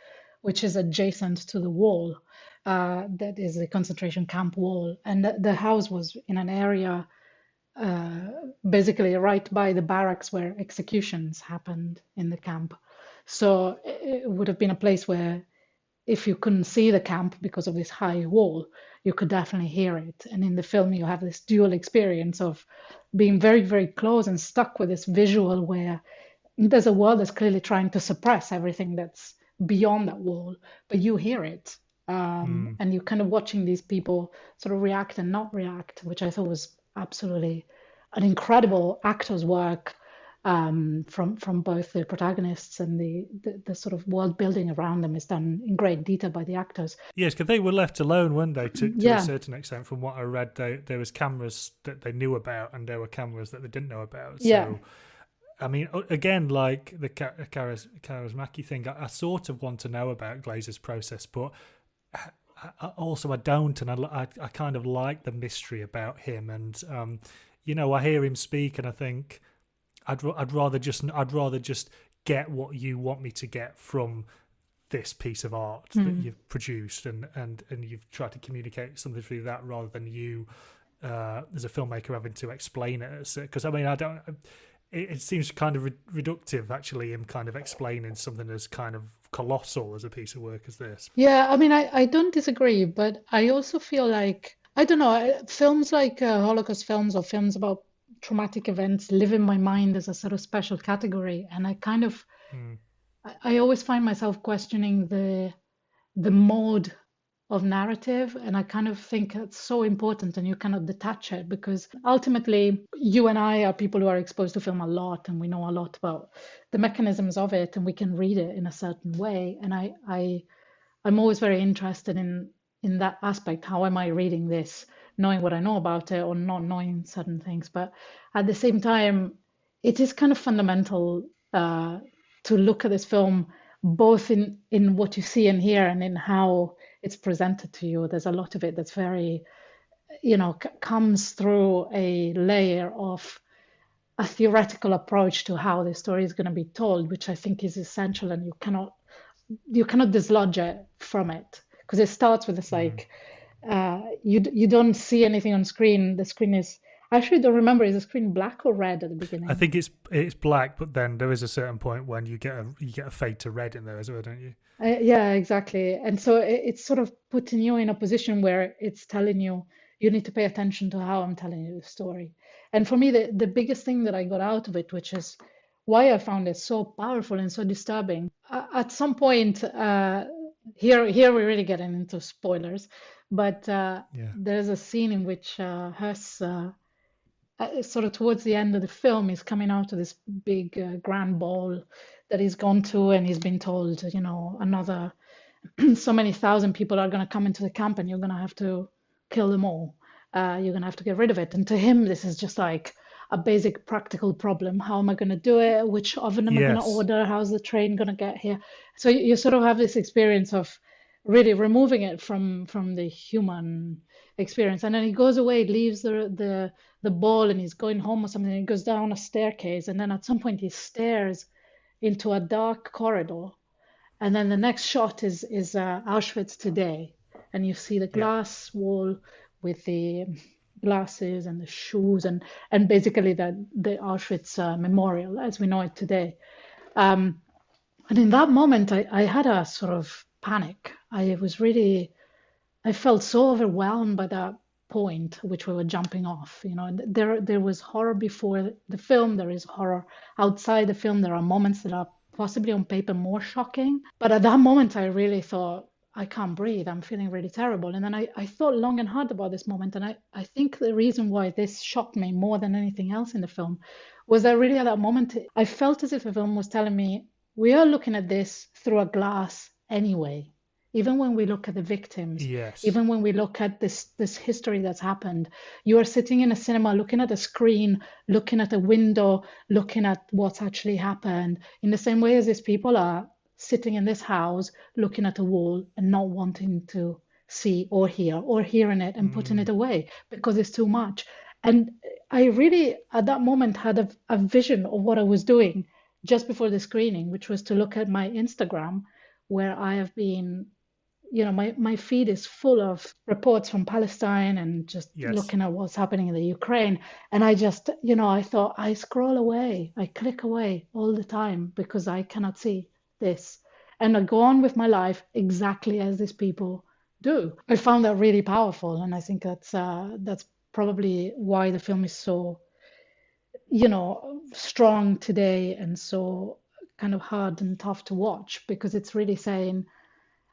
which is adjacent to the wall. That is the concentration camp wall. And the house was in an area uh, basically right by the barracks where executions happened in the camp. So it would have been a place where if you couldn't see the camp because of this high wall, you could definitely hear it. And in the film, you have this dual experience of being very, very close and stuck with this visual where there's a world that's clearly trying to suppress everything that's beyond that wall, but you hear it. And you're kind of watching these people sort of react and not react, which I thought was absolutely an incredible actor's work, from both the protagonists, and the sort of world building around them is done in great detail by the actors. Yes, because they were left alone, weren't they, to Yeah. a certain extent. From what I read, there was cameras that they knew about, and there were cameras that they didn't know about. Yeah. So, I mean, again, like the Kaurismäki thing, I sort of want to know about Glazer's process, but I don't, and I kind of like the mystery about him. And I hear him speak, and I think I'd rather just get what you want me to get from this piece of art that you've produced, and you've tried to communicate something through that, rather than you as a filmmaker having to explain it. Because I mean, I don't. It seems kind of reductive, actually, him kind of explaining something as kind of colossal as a piece of work as this. Yeah, I mean, I don't disagree, but I also feel like, I don't know, films like Holocaust films or films about traumatic events live in my mind as a sort of special category. And I kind of, I always find myself questioning the mode of narrative, and I kind of think it's so important, and you cannot detach it, because ultimately you and I are people who are exposed to film a lot, and we know a lot about the mechanisms of it, and we can read it in a certain way. And I'm always very interested in that aspect. How am I reading this, knowing what I know about it or not knowing certain things? But at the same time, it is kind of fundamental to look at this film both in what you see and hear, and in how it's presented to you. There's a lot of it that's very, comes through a layer of a theoretical approach to how the story is going to be told, which I think is essential, and you cannot dislodge it from it, because it starts with this like you don't see anything on screen. The screen is, I actually don't remember, is the screen black or red at the beginning? I think it's black, but then there is a certain point when you get a fade to red in there as well, don't you? Yeah, exactly. And so it's sort of putting you in a position where it's telling you need to pay attention to how I'm telling you the story. And for me, the biggest thing that I got out of it, which is why I found it so powerful and so disturbing, at some point, here we're really getting into spoilers, but there's a scene in which Hess, sort of towards the end of the film, is coming out of this big grand ball that he's gone to, and he's been told, another so many thousand people are going to come into the camp, and you're going to have to kill them all. You're going to have to get rid of it. And to him, this is just like a basic practical problem. How am I going to do it? Which oven am I going to order? How's the train going to get here? So you sort of have this experience of really removing it from the human experience. And then he goes away, leaves the ball, and he's going home or something. And he goes down a staircase, and then at some point he stares into a dark corridor. And then the next shot is Auschwitz today, and you see the glass wall with the glasses and the shoes, and basically the Auschwitz memorial as we know it today. And in that moment, I had a sort of panic. I felt so overwhelmed by that point which we were jumping off. There was horror before the film. There is horror outside the film. There are moments that are possibly on paper more shocking. But at that moment, I really thought, I can't breathe. I'm feeling really terrible. And then I thought long and hard about this moment. And I think the reason why this shocked me more than anything else in the film was that really at that moment, I felt as if the film was telling me, we are looking at this through a glass anyway. Even when we look at the victims, even when we look at this history that's happened, you are sitting in a cinema, looking at a screen, looking at a window, looking at what's actually happened, in the same way as these people are sitting in this house, looking at a wall and not wanting to see or hear, or hearing it and putting it away because it's too much. And I really, at that moment, had a vision of what I was doing just before the screening, which was to look at my Instagram, where I have been, my feed is full of reports from Palestine and just looking at what's happening in the Ukraine. And I just, I thought, I scroll away, I click away all the time because I cannot see this. And I go on with my life exactly as these people do. I found that really powerful. And I think that's probably why the film is so strong today and so kind of hard and tough to watch, because it's really saying,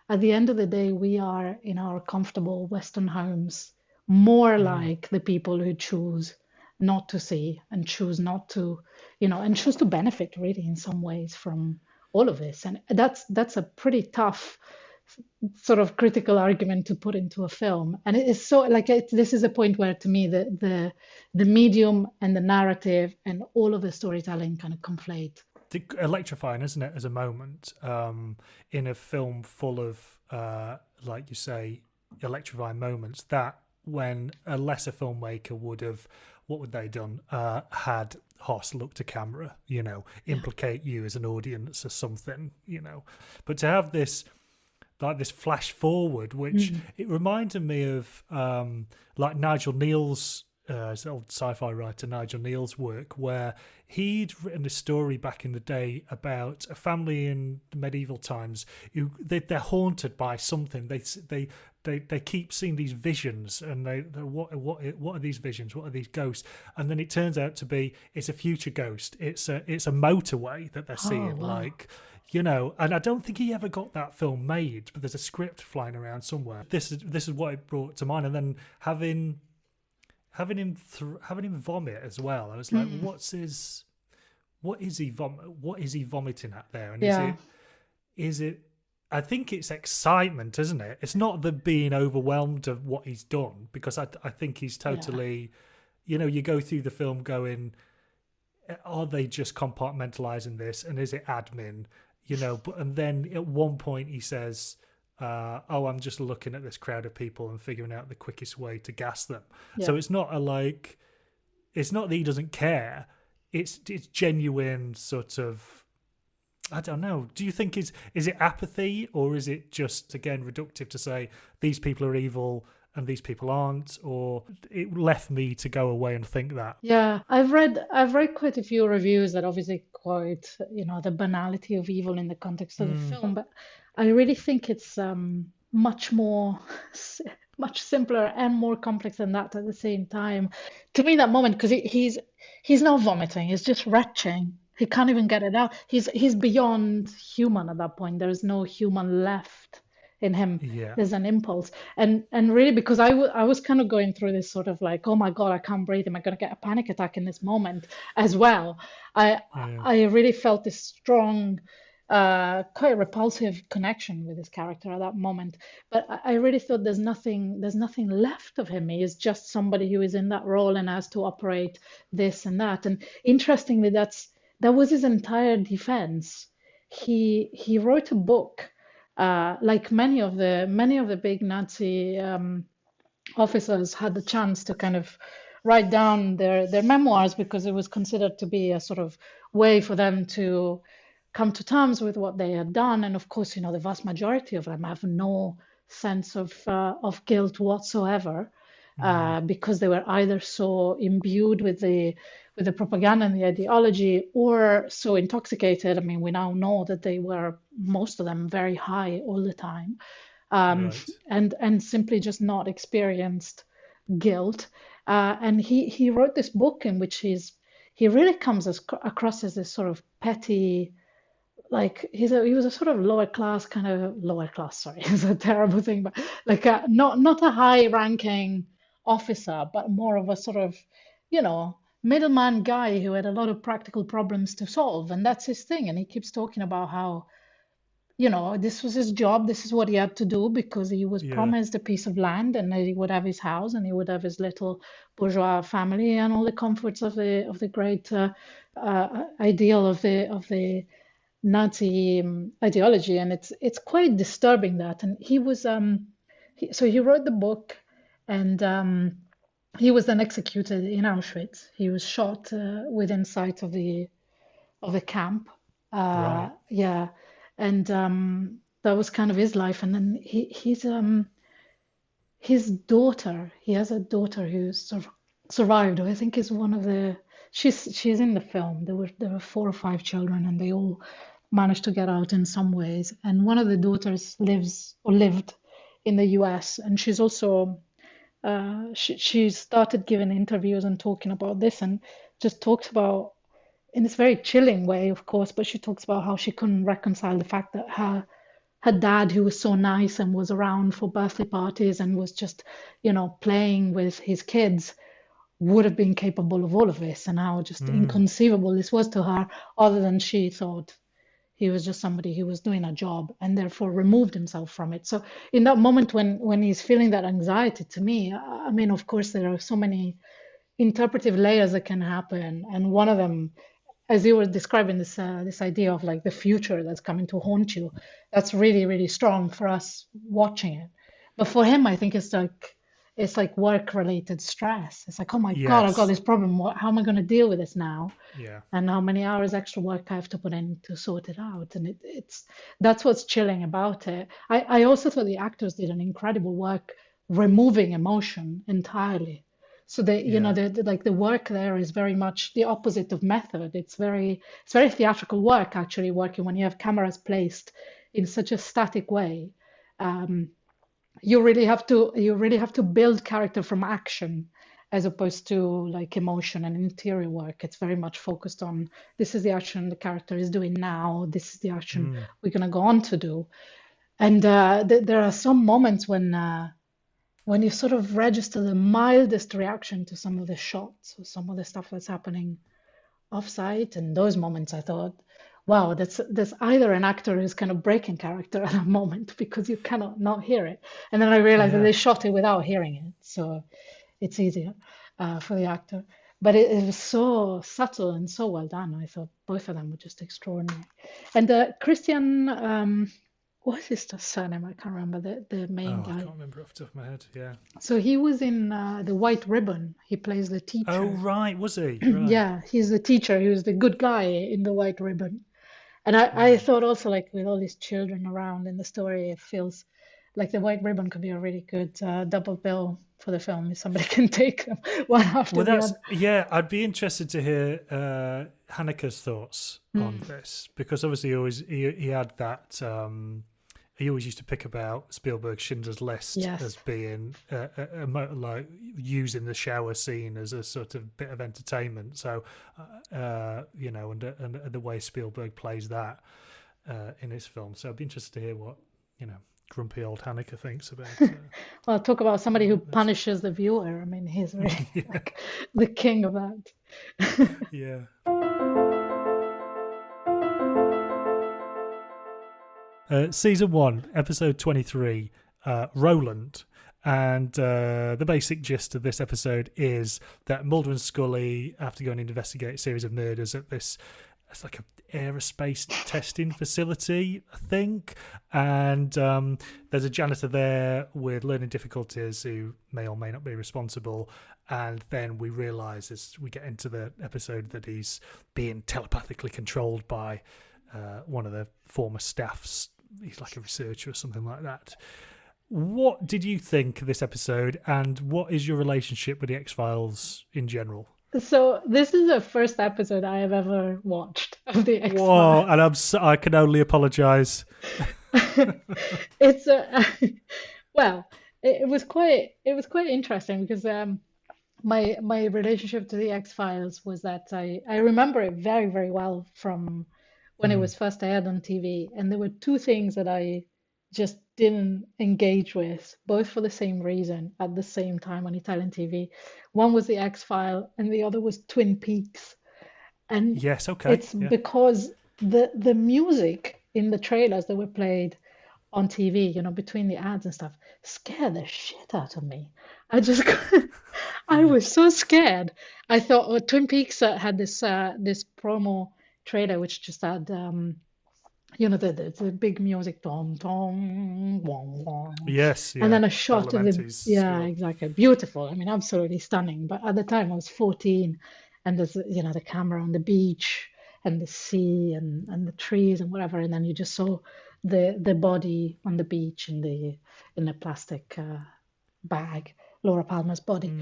at the end of the day, we are in our comfortable Western homes more like the people who choose not to see and choose not to, and choose to benefit really in some ways from all of this. And that's a pretty tough sort of critical argument to put into a film. And it is so like this is a point where, to me, the medium and the narrative and all of the storytelling kind of conflate. Electrifying, isn't it, as a moment in a film full of, like you say, electrifying moments, that when a lesser filmmaker would have, what would they done? Had Hoss look to camera, implicate you as an audience or something, But to have this, like this flash forward, which it reminded me of, like Nigel Neal's, old sci-fi writer Nigel Neal's work, where he'd written a story back in the day about a family in medieval times who they're haunted by something. They keep seeing these visions, and what are these visions? What are these ghosts? And then it turns out to be it's a future ghost. It's a motorway that they're seeing, wow. like. And I don't think he ever got that film made, but there's a script flying around somewhere. This is what it brought to mind, and then having him vomit as well. I was like, what is he vomiting at there? And is it? I think it's excitement, isn't it? It's not the being overwhelmed of what he's done, because I think he's totally, you go through the film going, are they just compartmentalizing this, and is it admin? And then at one point he says, I'm just looking at this crowd of people and figuring out the quickest way to gas them. Yeah. So it's not it's not that he doesn't care. It's genuine sort of, I don't know. Do you think is it apathy, or is it just, again, reductive to say these people are evil and these people aren't? Or it left me to go away and think that. Yeah, I've read quite a few reviews that obviously quote, the banality of evil in the context of the film, but I really think it's much simpler and more complex than that at the same time. To me, that moment, because he's not vomiting, he's just retching. He can't even get it out. He's beyond human at that point. There's no human left in him. Yeah. There's an impulse, and really, because I was kind of going through this sort of like, oh my god, I can't breathe, am I going to get a panic attack in this moment as well? I really felt this strong, quite repulsive connection with this character at that moment. But I really thought there's nothing left of him. He is just somebody who is in that role and has to operate this and that. And interestingly, that was his entire defense. He wrote a book. Like many of the big Nazi officers had the chance to kind of write down their memoirs, because it was considered to be a sort of way for them to come to terms with what they had done. And of course, the vast majority of them have no sense of guilt whatsoever, because they were either so imbued with the propaganda and the ideology, or so intoxicated. I mean, we now know that they were, most of them, very high all the time, and simply just not experienced guilt. And he wrote this book in which he really comes across as this sort of petty, like he was a sort of lower class, sorry, it's a terrible thing, but like not a high ranking officer, but more of a sort of, middleman guy who had a lot of practical problems to solve, and that's his thing. And he keeps talking about how, this was his job, this is what he had to do, because he was promised a piece of land, and he would have his house, and he would have his little bourgeois family, and all the comforts of the great ideal of the Nazi ideology. And it's quite disturbing that. And he was so he wrote the book, and he was then executed in Auschwitz. He was shot within sight of the camp. Right. Yeah, and that was kind of his life. And then his daughter. He has a daughter who sort of survived. Who I think is one of the. She's in the film. There were 4 or 5 children, and they all managed to get out in some ways. And one of the daughters lived in the U.S. and she's also. She started giving interviews and talking about this, and just talks about, in this very chilling way, of course, but she talks about how she couldn't reconcile the fact that her dad, who was so nice and was around for birthday parties and was just, playing with his kids, would have been capable of all of this, and how just inconceivable this was to her, other than she thought he was just somebody who was doing a job and therefore removed himself from it. So in that moment when he's feeling that anxiety, to me, I mean, of course, there are so many interpretive layers that can happen, and one of them, as you were describing, this idea of like the future that's coming to haunt you, that's really, really strong for us watching it. But for him, I think it's like work related stress. It's like, oh my God, I've got Yes. this problem. How am I going to deal with this now? Yeah. And how many hours extra work I have to put in to sort it out. And it's that's what's chilling about it. I also thought the actors did an incredible work removing emotion entirely. So Yeah. like the work there is very much the opposite of method. It's very theatrical work, actually, working when you have cameras placed in such a static way. Um, you really have to build character from action, as opposed to like emotion and interior work. It's very much focused on, this is the action the character is doing now, this is the action Mm. we're going to go on to do. And there are some moments when you sort of register the mildest reaction to some of the shots or some of the stuff that's happening offsite. And those moments, I thought, wow, that's either an actor who's kind of breaking character at a moment, because you cannot not hear it. And then I realized that Yeah. they shot it without hearing it, so it's easier for the actor. But it was so subtle and so well done. I thought both of them were just extraordinary. And Christian, what is his surname? I can't remember, the main Oh, I guy. can't remember off the top of my head. Yeah. So he was in The White Ribbon. He plays the Oh, teacher. right. Was he? Right. Yeah, he's the teacher. He was the good guy in The White Ribbon. And I Yeah. thought also, like, with all these children around in the story, it feels like The White Ribbon could be a really good double bill for the film if somebody can take them one after Well, the that's other. yeah. I'd be interested to hear Haneke's thoughts on Mm, this, because obviously he had that. He always used to pick about Spielberg's Schindler's List as yes. being like using the shower scene as a sort of bit of entertainment. So, and the way Spielberg plays that in his film. So I'd be interested to hear what grumpy old Haneke thinks Well, talk about somebody who about this. punishes the viewer. I mean, he's really Yeah, like the king of that. yeah. Season 1, episode 23, Roland. And the basic gist of this episode is that Mulder and Scully have to go and investigate a series of murders at this. It's like an aerospace testing facility, I think. And there's a janitor there with learning difficulties who may or may not be responsible. And then we realise as we get into the episode that he's being telepathically controlled by one of the former staffs. He's like a researcher or something like that. What did you think of this episode, and what is your relationship with the X-Files in general? So this is the first episode I have ever watched of the Whoa, X-Files. and I can only apologise. It's well, it was quite interesting because my relationship to the X-Files was that I remember it very, very well from when it Mm, was first aired on TV, and there were two things that I just didn't engage with, both for the same reason at the same time on Italian TV. One was the X-File, and the other was Twin Peaks. And yes, okay, it's yeah. because the music in the trailers that were played on TV, between the ads and stuff, scared the shit out of me. I just, I Yeah. was so scared. I thought, Twin Peaks had this promo trailer which just had the big music, tom tom, wong wong, Yes, and yeah. then a shot of the, Badalamenti's yeah, score. exactly, beautiful. I mean, absolutely stunning. But at the time, I was 14, and there's the camera on the beach and the sea and the trees and whatever, and then you just saw the body on the beach in the plastic bag. Laura Palmer's body.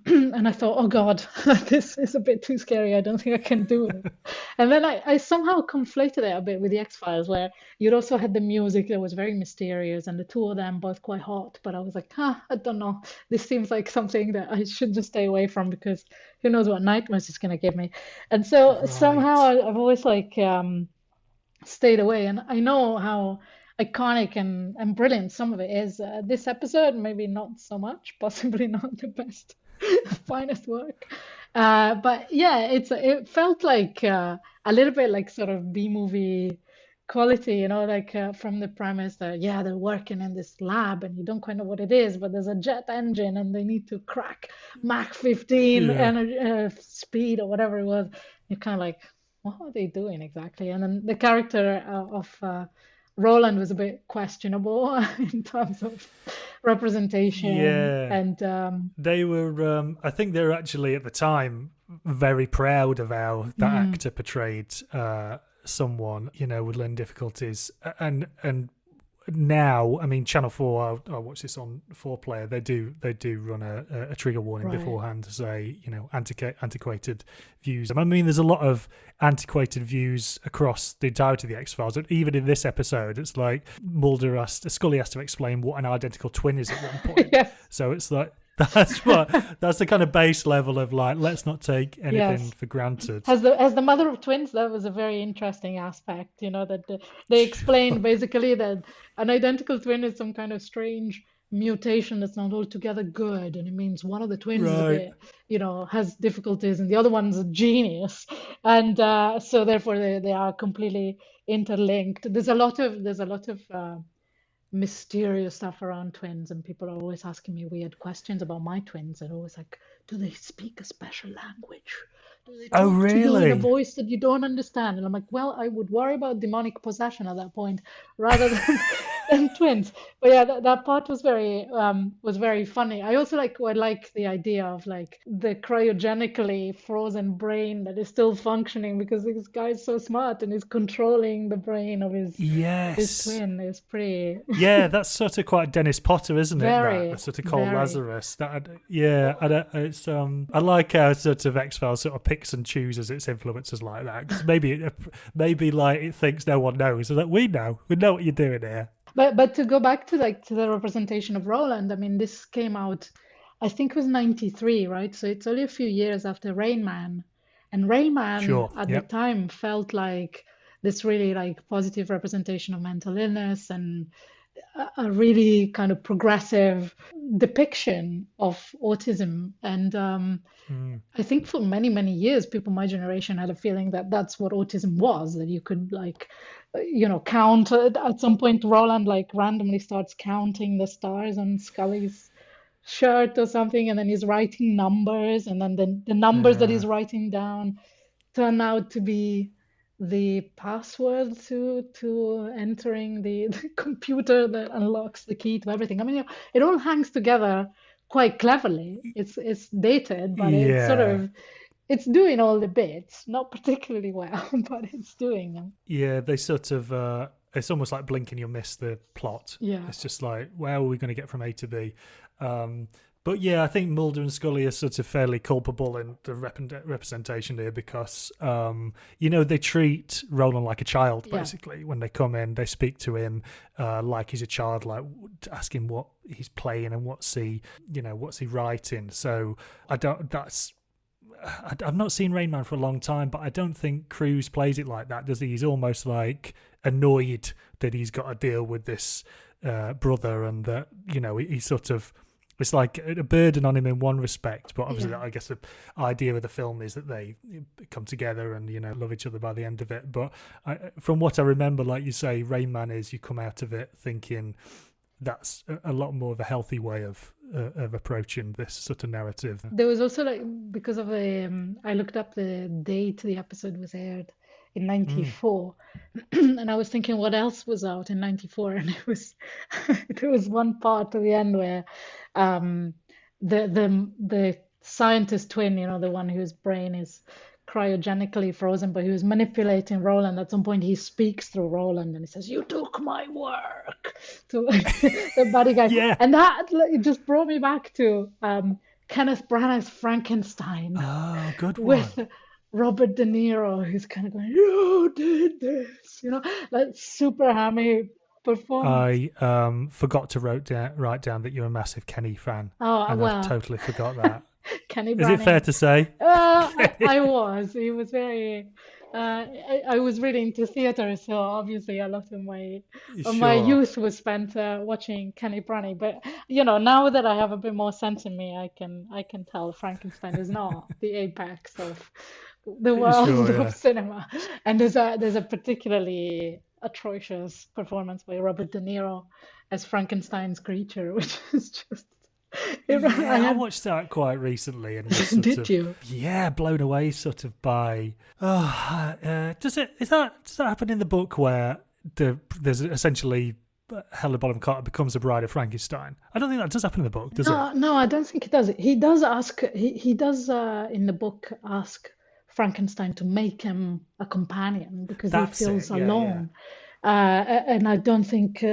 And I thought, oh God, this is a bit too scary. I don't think I can do it. And then I somehow conflated it a bit with the X-Files, where you'd also had the music that was very mysterious and the two of them both quite hot. But I was like, I don't know. This seems like something that I should just stay away from, because who knows what nightmares it's going to give me. And so somehow I've always like stayed away. And I know how iconic and brilliant some of it is. This episode, maybe not so much, possibly not the best, finest work. But yeah, it felt like a little bit like sort of B-movie quality, like from the premise that, yeah, they're working in this lab and you don't quite know what it is, but there's a jet engine and they need to crack Mach 15 energy, speed or whatever it was. You're kind of like, what are they doing exactly? And then the character of Roland was a bit questionable in terms of representation. Yeah. And they were, I think they were actually at the time very proud of how that actor portrayed someone, with learning difficulties. And now, I mean, Channel 4, I watch this on 4Player, they do run a trigger warning beforehand to say, antiquated views. I mean, there's a lot of antiquated views across the entirety of the X-Files. Even in this episode, it's like Scully has to explain what an identical twin is at one point. Yes. So it's like, that's the kind of base level of like, let's not take anything for granted. As the mother of twins, that was a very interesting aspect, that they explained basically that an identical twin is some kind of strange mutation that's not altogether good, and it means one of the twins is a bit, has difficulties and the other one's a genius, and so therefore they are completely interlinked. There's a lot of mysterious stuff around twins, and people are always asking me weird questions about my twins. And always like, do they speak a special language? Do they talk to you in a voice that you don't understand? And I'm like, well, I would worry about demonic possession at that point rather than twins. But yeah, that part was very funny. I also like the idea of like the cryogenically frozen brain that is still functioning, because this guy is so smart and is controlling the brain of his twin. Is pretty. Yeah, that's sort of quite Dennis Potter, isn't it? Very, that sort of cold Lazarus. It's I like how sort of X-Files sort of picks and chooses its influences like that. Because maybe like it thinks no one knows, so that we know what you're doing here. But to go back to the representation of Roland, I mean, this came out, I think it was 93, right? So it's only a few years after Rain Man. And Rain Man at the time felt like this really like positive representation of mental illness and a really kind of progressive depiction of autism. And I think for many, many years, people my generation had a feeling that that's what autism was, that you could like, count. At some point, Roland like randomly starts counting the stars on Scully's shirt or something, and then he's writing numbers, and then the numbers that he's writing down turn out to be the password to entering the computer that unlocks the key to everything. I mean, it all hangs together quite cleverly. It's dated, but it's sort of, it's doing all the bits, not particularly well, but it's doing them. Yeah, they sort of, it's almost like blink and you'll miss the plot. Yeah. It's just like, where are we going to get from A to B? But yeah, I think Mulder and Scully are sort of fairly culpable in the representation here because, they treat Roland like a child, basically. When they come in, they speak to him like he's a child, like ask him what he's playing and what's he writing. So I've not seen Rain Man for a long time, but I don't think Cruise plays it like that, does he? He's almost like annoyed that he's got to deal with this brother, and that, he's sort of, it's like a burden on him in one respect, but obviously I guess the idea of the film is that they come together and, love each other by the end of it. But from what I remember, like you say, Rain Man is, you come out of it thinking that's a lot more of a healthy way of approaching this sort of narrative. There was also because of I looked up the date the episode was aired in 94 and I was thinking what else was out in 94, and there was one part at the end where the scientist twin, the one whose brain is cryogenically frozen, but he was manipulating Roland. At some point, he speaks through Roland and he says, "You took my work," to the body guy. Yeah. And that it just brought me back to Kenneth Branagh's Frankenstein. Oh, good one. With Robert De Niro, who's kind of going, "You did this," like super hammy performance. I forgot to write down that you're a massive Kenny fan. And I totally forgot that. Kenny Is it fair to say? I was. He was very. I was really into theatre, so obviously a lot of my youth was spent watching Kenny Branagh. But now that I have a bit more sense in me, I can tell Frankenstein is not the apex of the world of cinema. And there's a particularly atrocious performance by Robert De Niro as Frankenstein's creature, which is just. I watched that quite recently, and was did you? Yeah, blown away sort of by. Does that happen in the book where there's essentially Helena Bonham Carter becomes a bride of Frankenstein? I don't think that does happen in the book, does it? No, I don't think it does. He does ask. He does in the book ask Frankenstein to make him a companion because he feels alone. Yeah. And I don't think.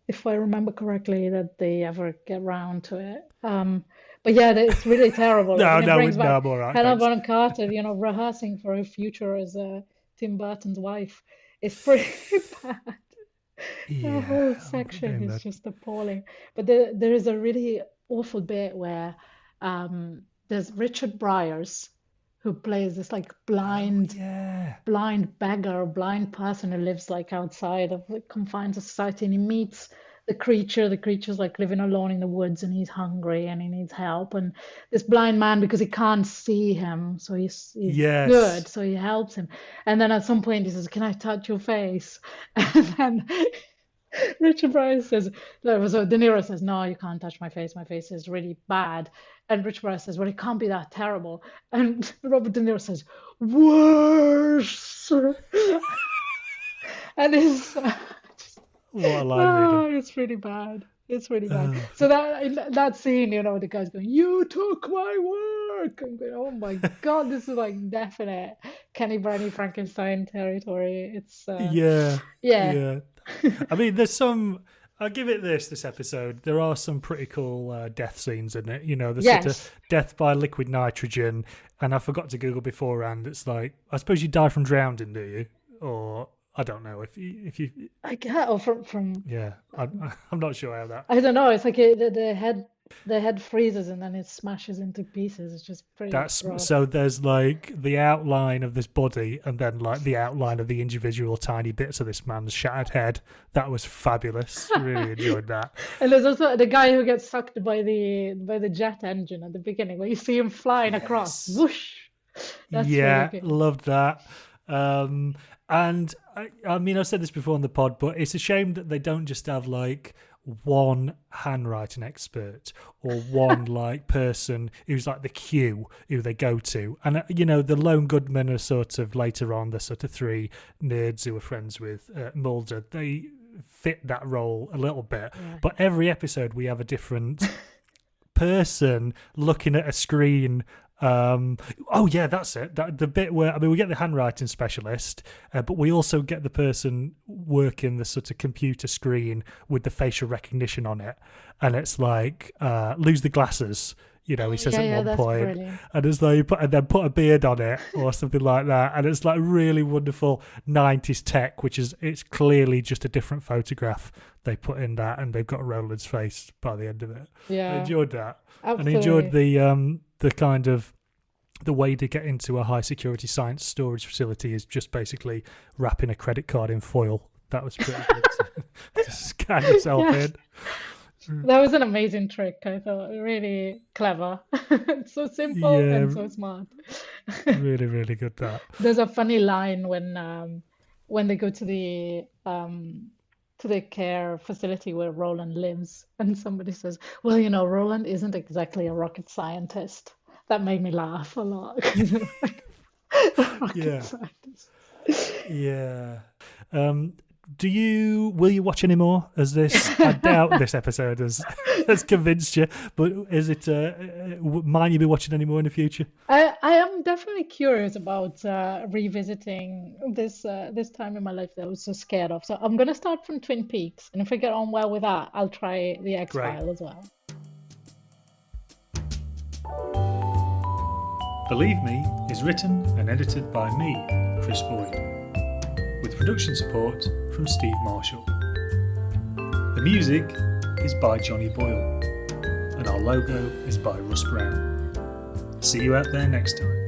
If I remember correctly, that they ever get round to it. But yeah, it's really terrible. I'm all right. Helena Bonham Carter, rehearsing for her future as Tim Burton's wife. It's pretty bad. Yeah, the whole section is just appalling. But there is a really awful bit where there's Richard Briers, who plays this like blind beggar, blind person who lives like outside of the confines of society, and he meets the creature. The creature's like living alone in the woods, and he's hungry and he needs help. And this blind man, because he can't see him, so he's good, so he helps him. And then at some point he says, "Can I touch your face?" And then Richard Briers says, De Niro says, "No, you can't touch my face. My face is really bad." And Richard Briers says, "Well, it can't be that terrible." And Robert De Niro says, "Worse." And it's what a line reading. It's really bad. It's really bad. So that scene, the guy's going, "You took my work." I'm going, oh my God, this is like definite Kenny Branagh Frankenstein territory. It's yeah. I mean, there's some. I'll give it this episode. There are some pretty cool death scenes in it. The sort of death by liquid nitrogen. And I forgot to Google beforehand. It's like, I suppose you die from drowning, do you? Or I don't know if you. I get or from. Yeah, I'm not sure how that. I don't know. It's like the head freezes and then it smashes into pieces. It's just pretty. So there's like the outline of this body and then like the outline of the individual tiny bits of this man's shattered head. That was fabulous. Really enjoyed that. And there's also the guy who gets sucked by the jet engine at the beginning, where you see him flying across. Whoosh. That's really good. Loved that. And I mean, I've said this before on the pod, but it's a shame that they don't just have like one handwriting expert or one like person who's like the Q who they go to. And the lone goodmen are sort of later on the sort of three nerds who are friends with Mulder. They fit that role a little bit, but every episode we have a different person looking at a screen. That's it. The bit where we get the handwriting specialist, but we also get the person working the sort of computer screen with the facial recognition on it, and it's like lose the glasses. He says at one point, brilliant. And it's like put a beard on it or something like that, and it's like really wonderful 90s tech, it's clearly just a different photograph they put in that, and they've got Roland's face by the end of it. Yeah, I enjoyed that. Absolutely. And I enjoyed the kind of the way to get into a high security science storage facility is just basically wrapping a credit card in foil. That was pretty good. Just scan yourself in. That was an amazing trick, I thought. Really clever. So simple and so smart. Really, really good that. There's a funny line when they go to the care facility where Roland lives, and somebody says, "Well, Roland isn't exactly a rocket scientist." That made me laugh a lot. Scientist. Yeah. Will you watch any more as this? I doubt this episode has convinced you, but is it mine you'll be watching any more in the future? I am I'm definitely curious about revisiting this time in my life that I was so scared of. So I'm gonna start from Twin Peaks, and if I get on well with that, I'll try the Great. X-File as well. Believe Me is written and edited by me, Chris Boyd, with production support from Steve Marshall. The music is by Johnny Boyle, and our logo is by Russ Brown. See you out there next time.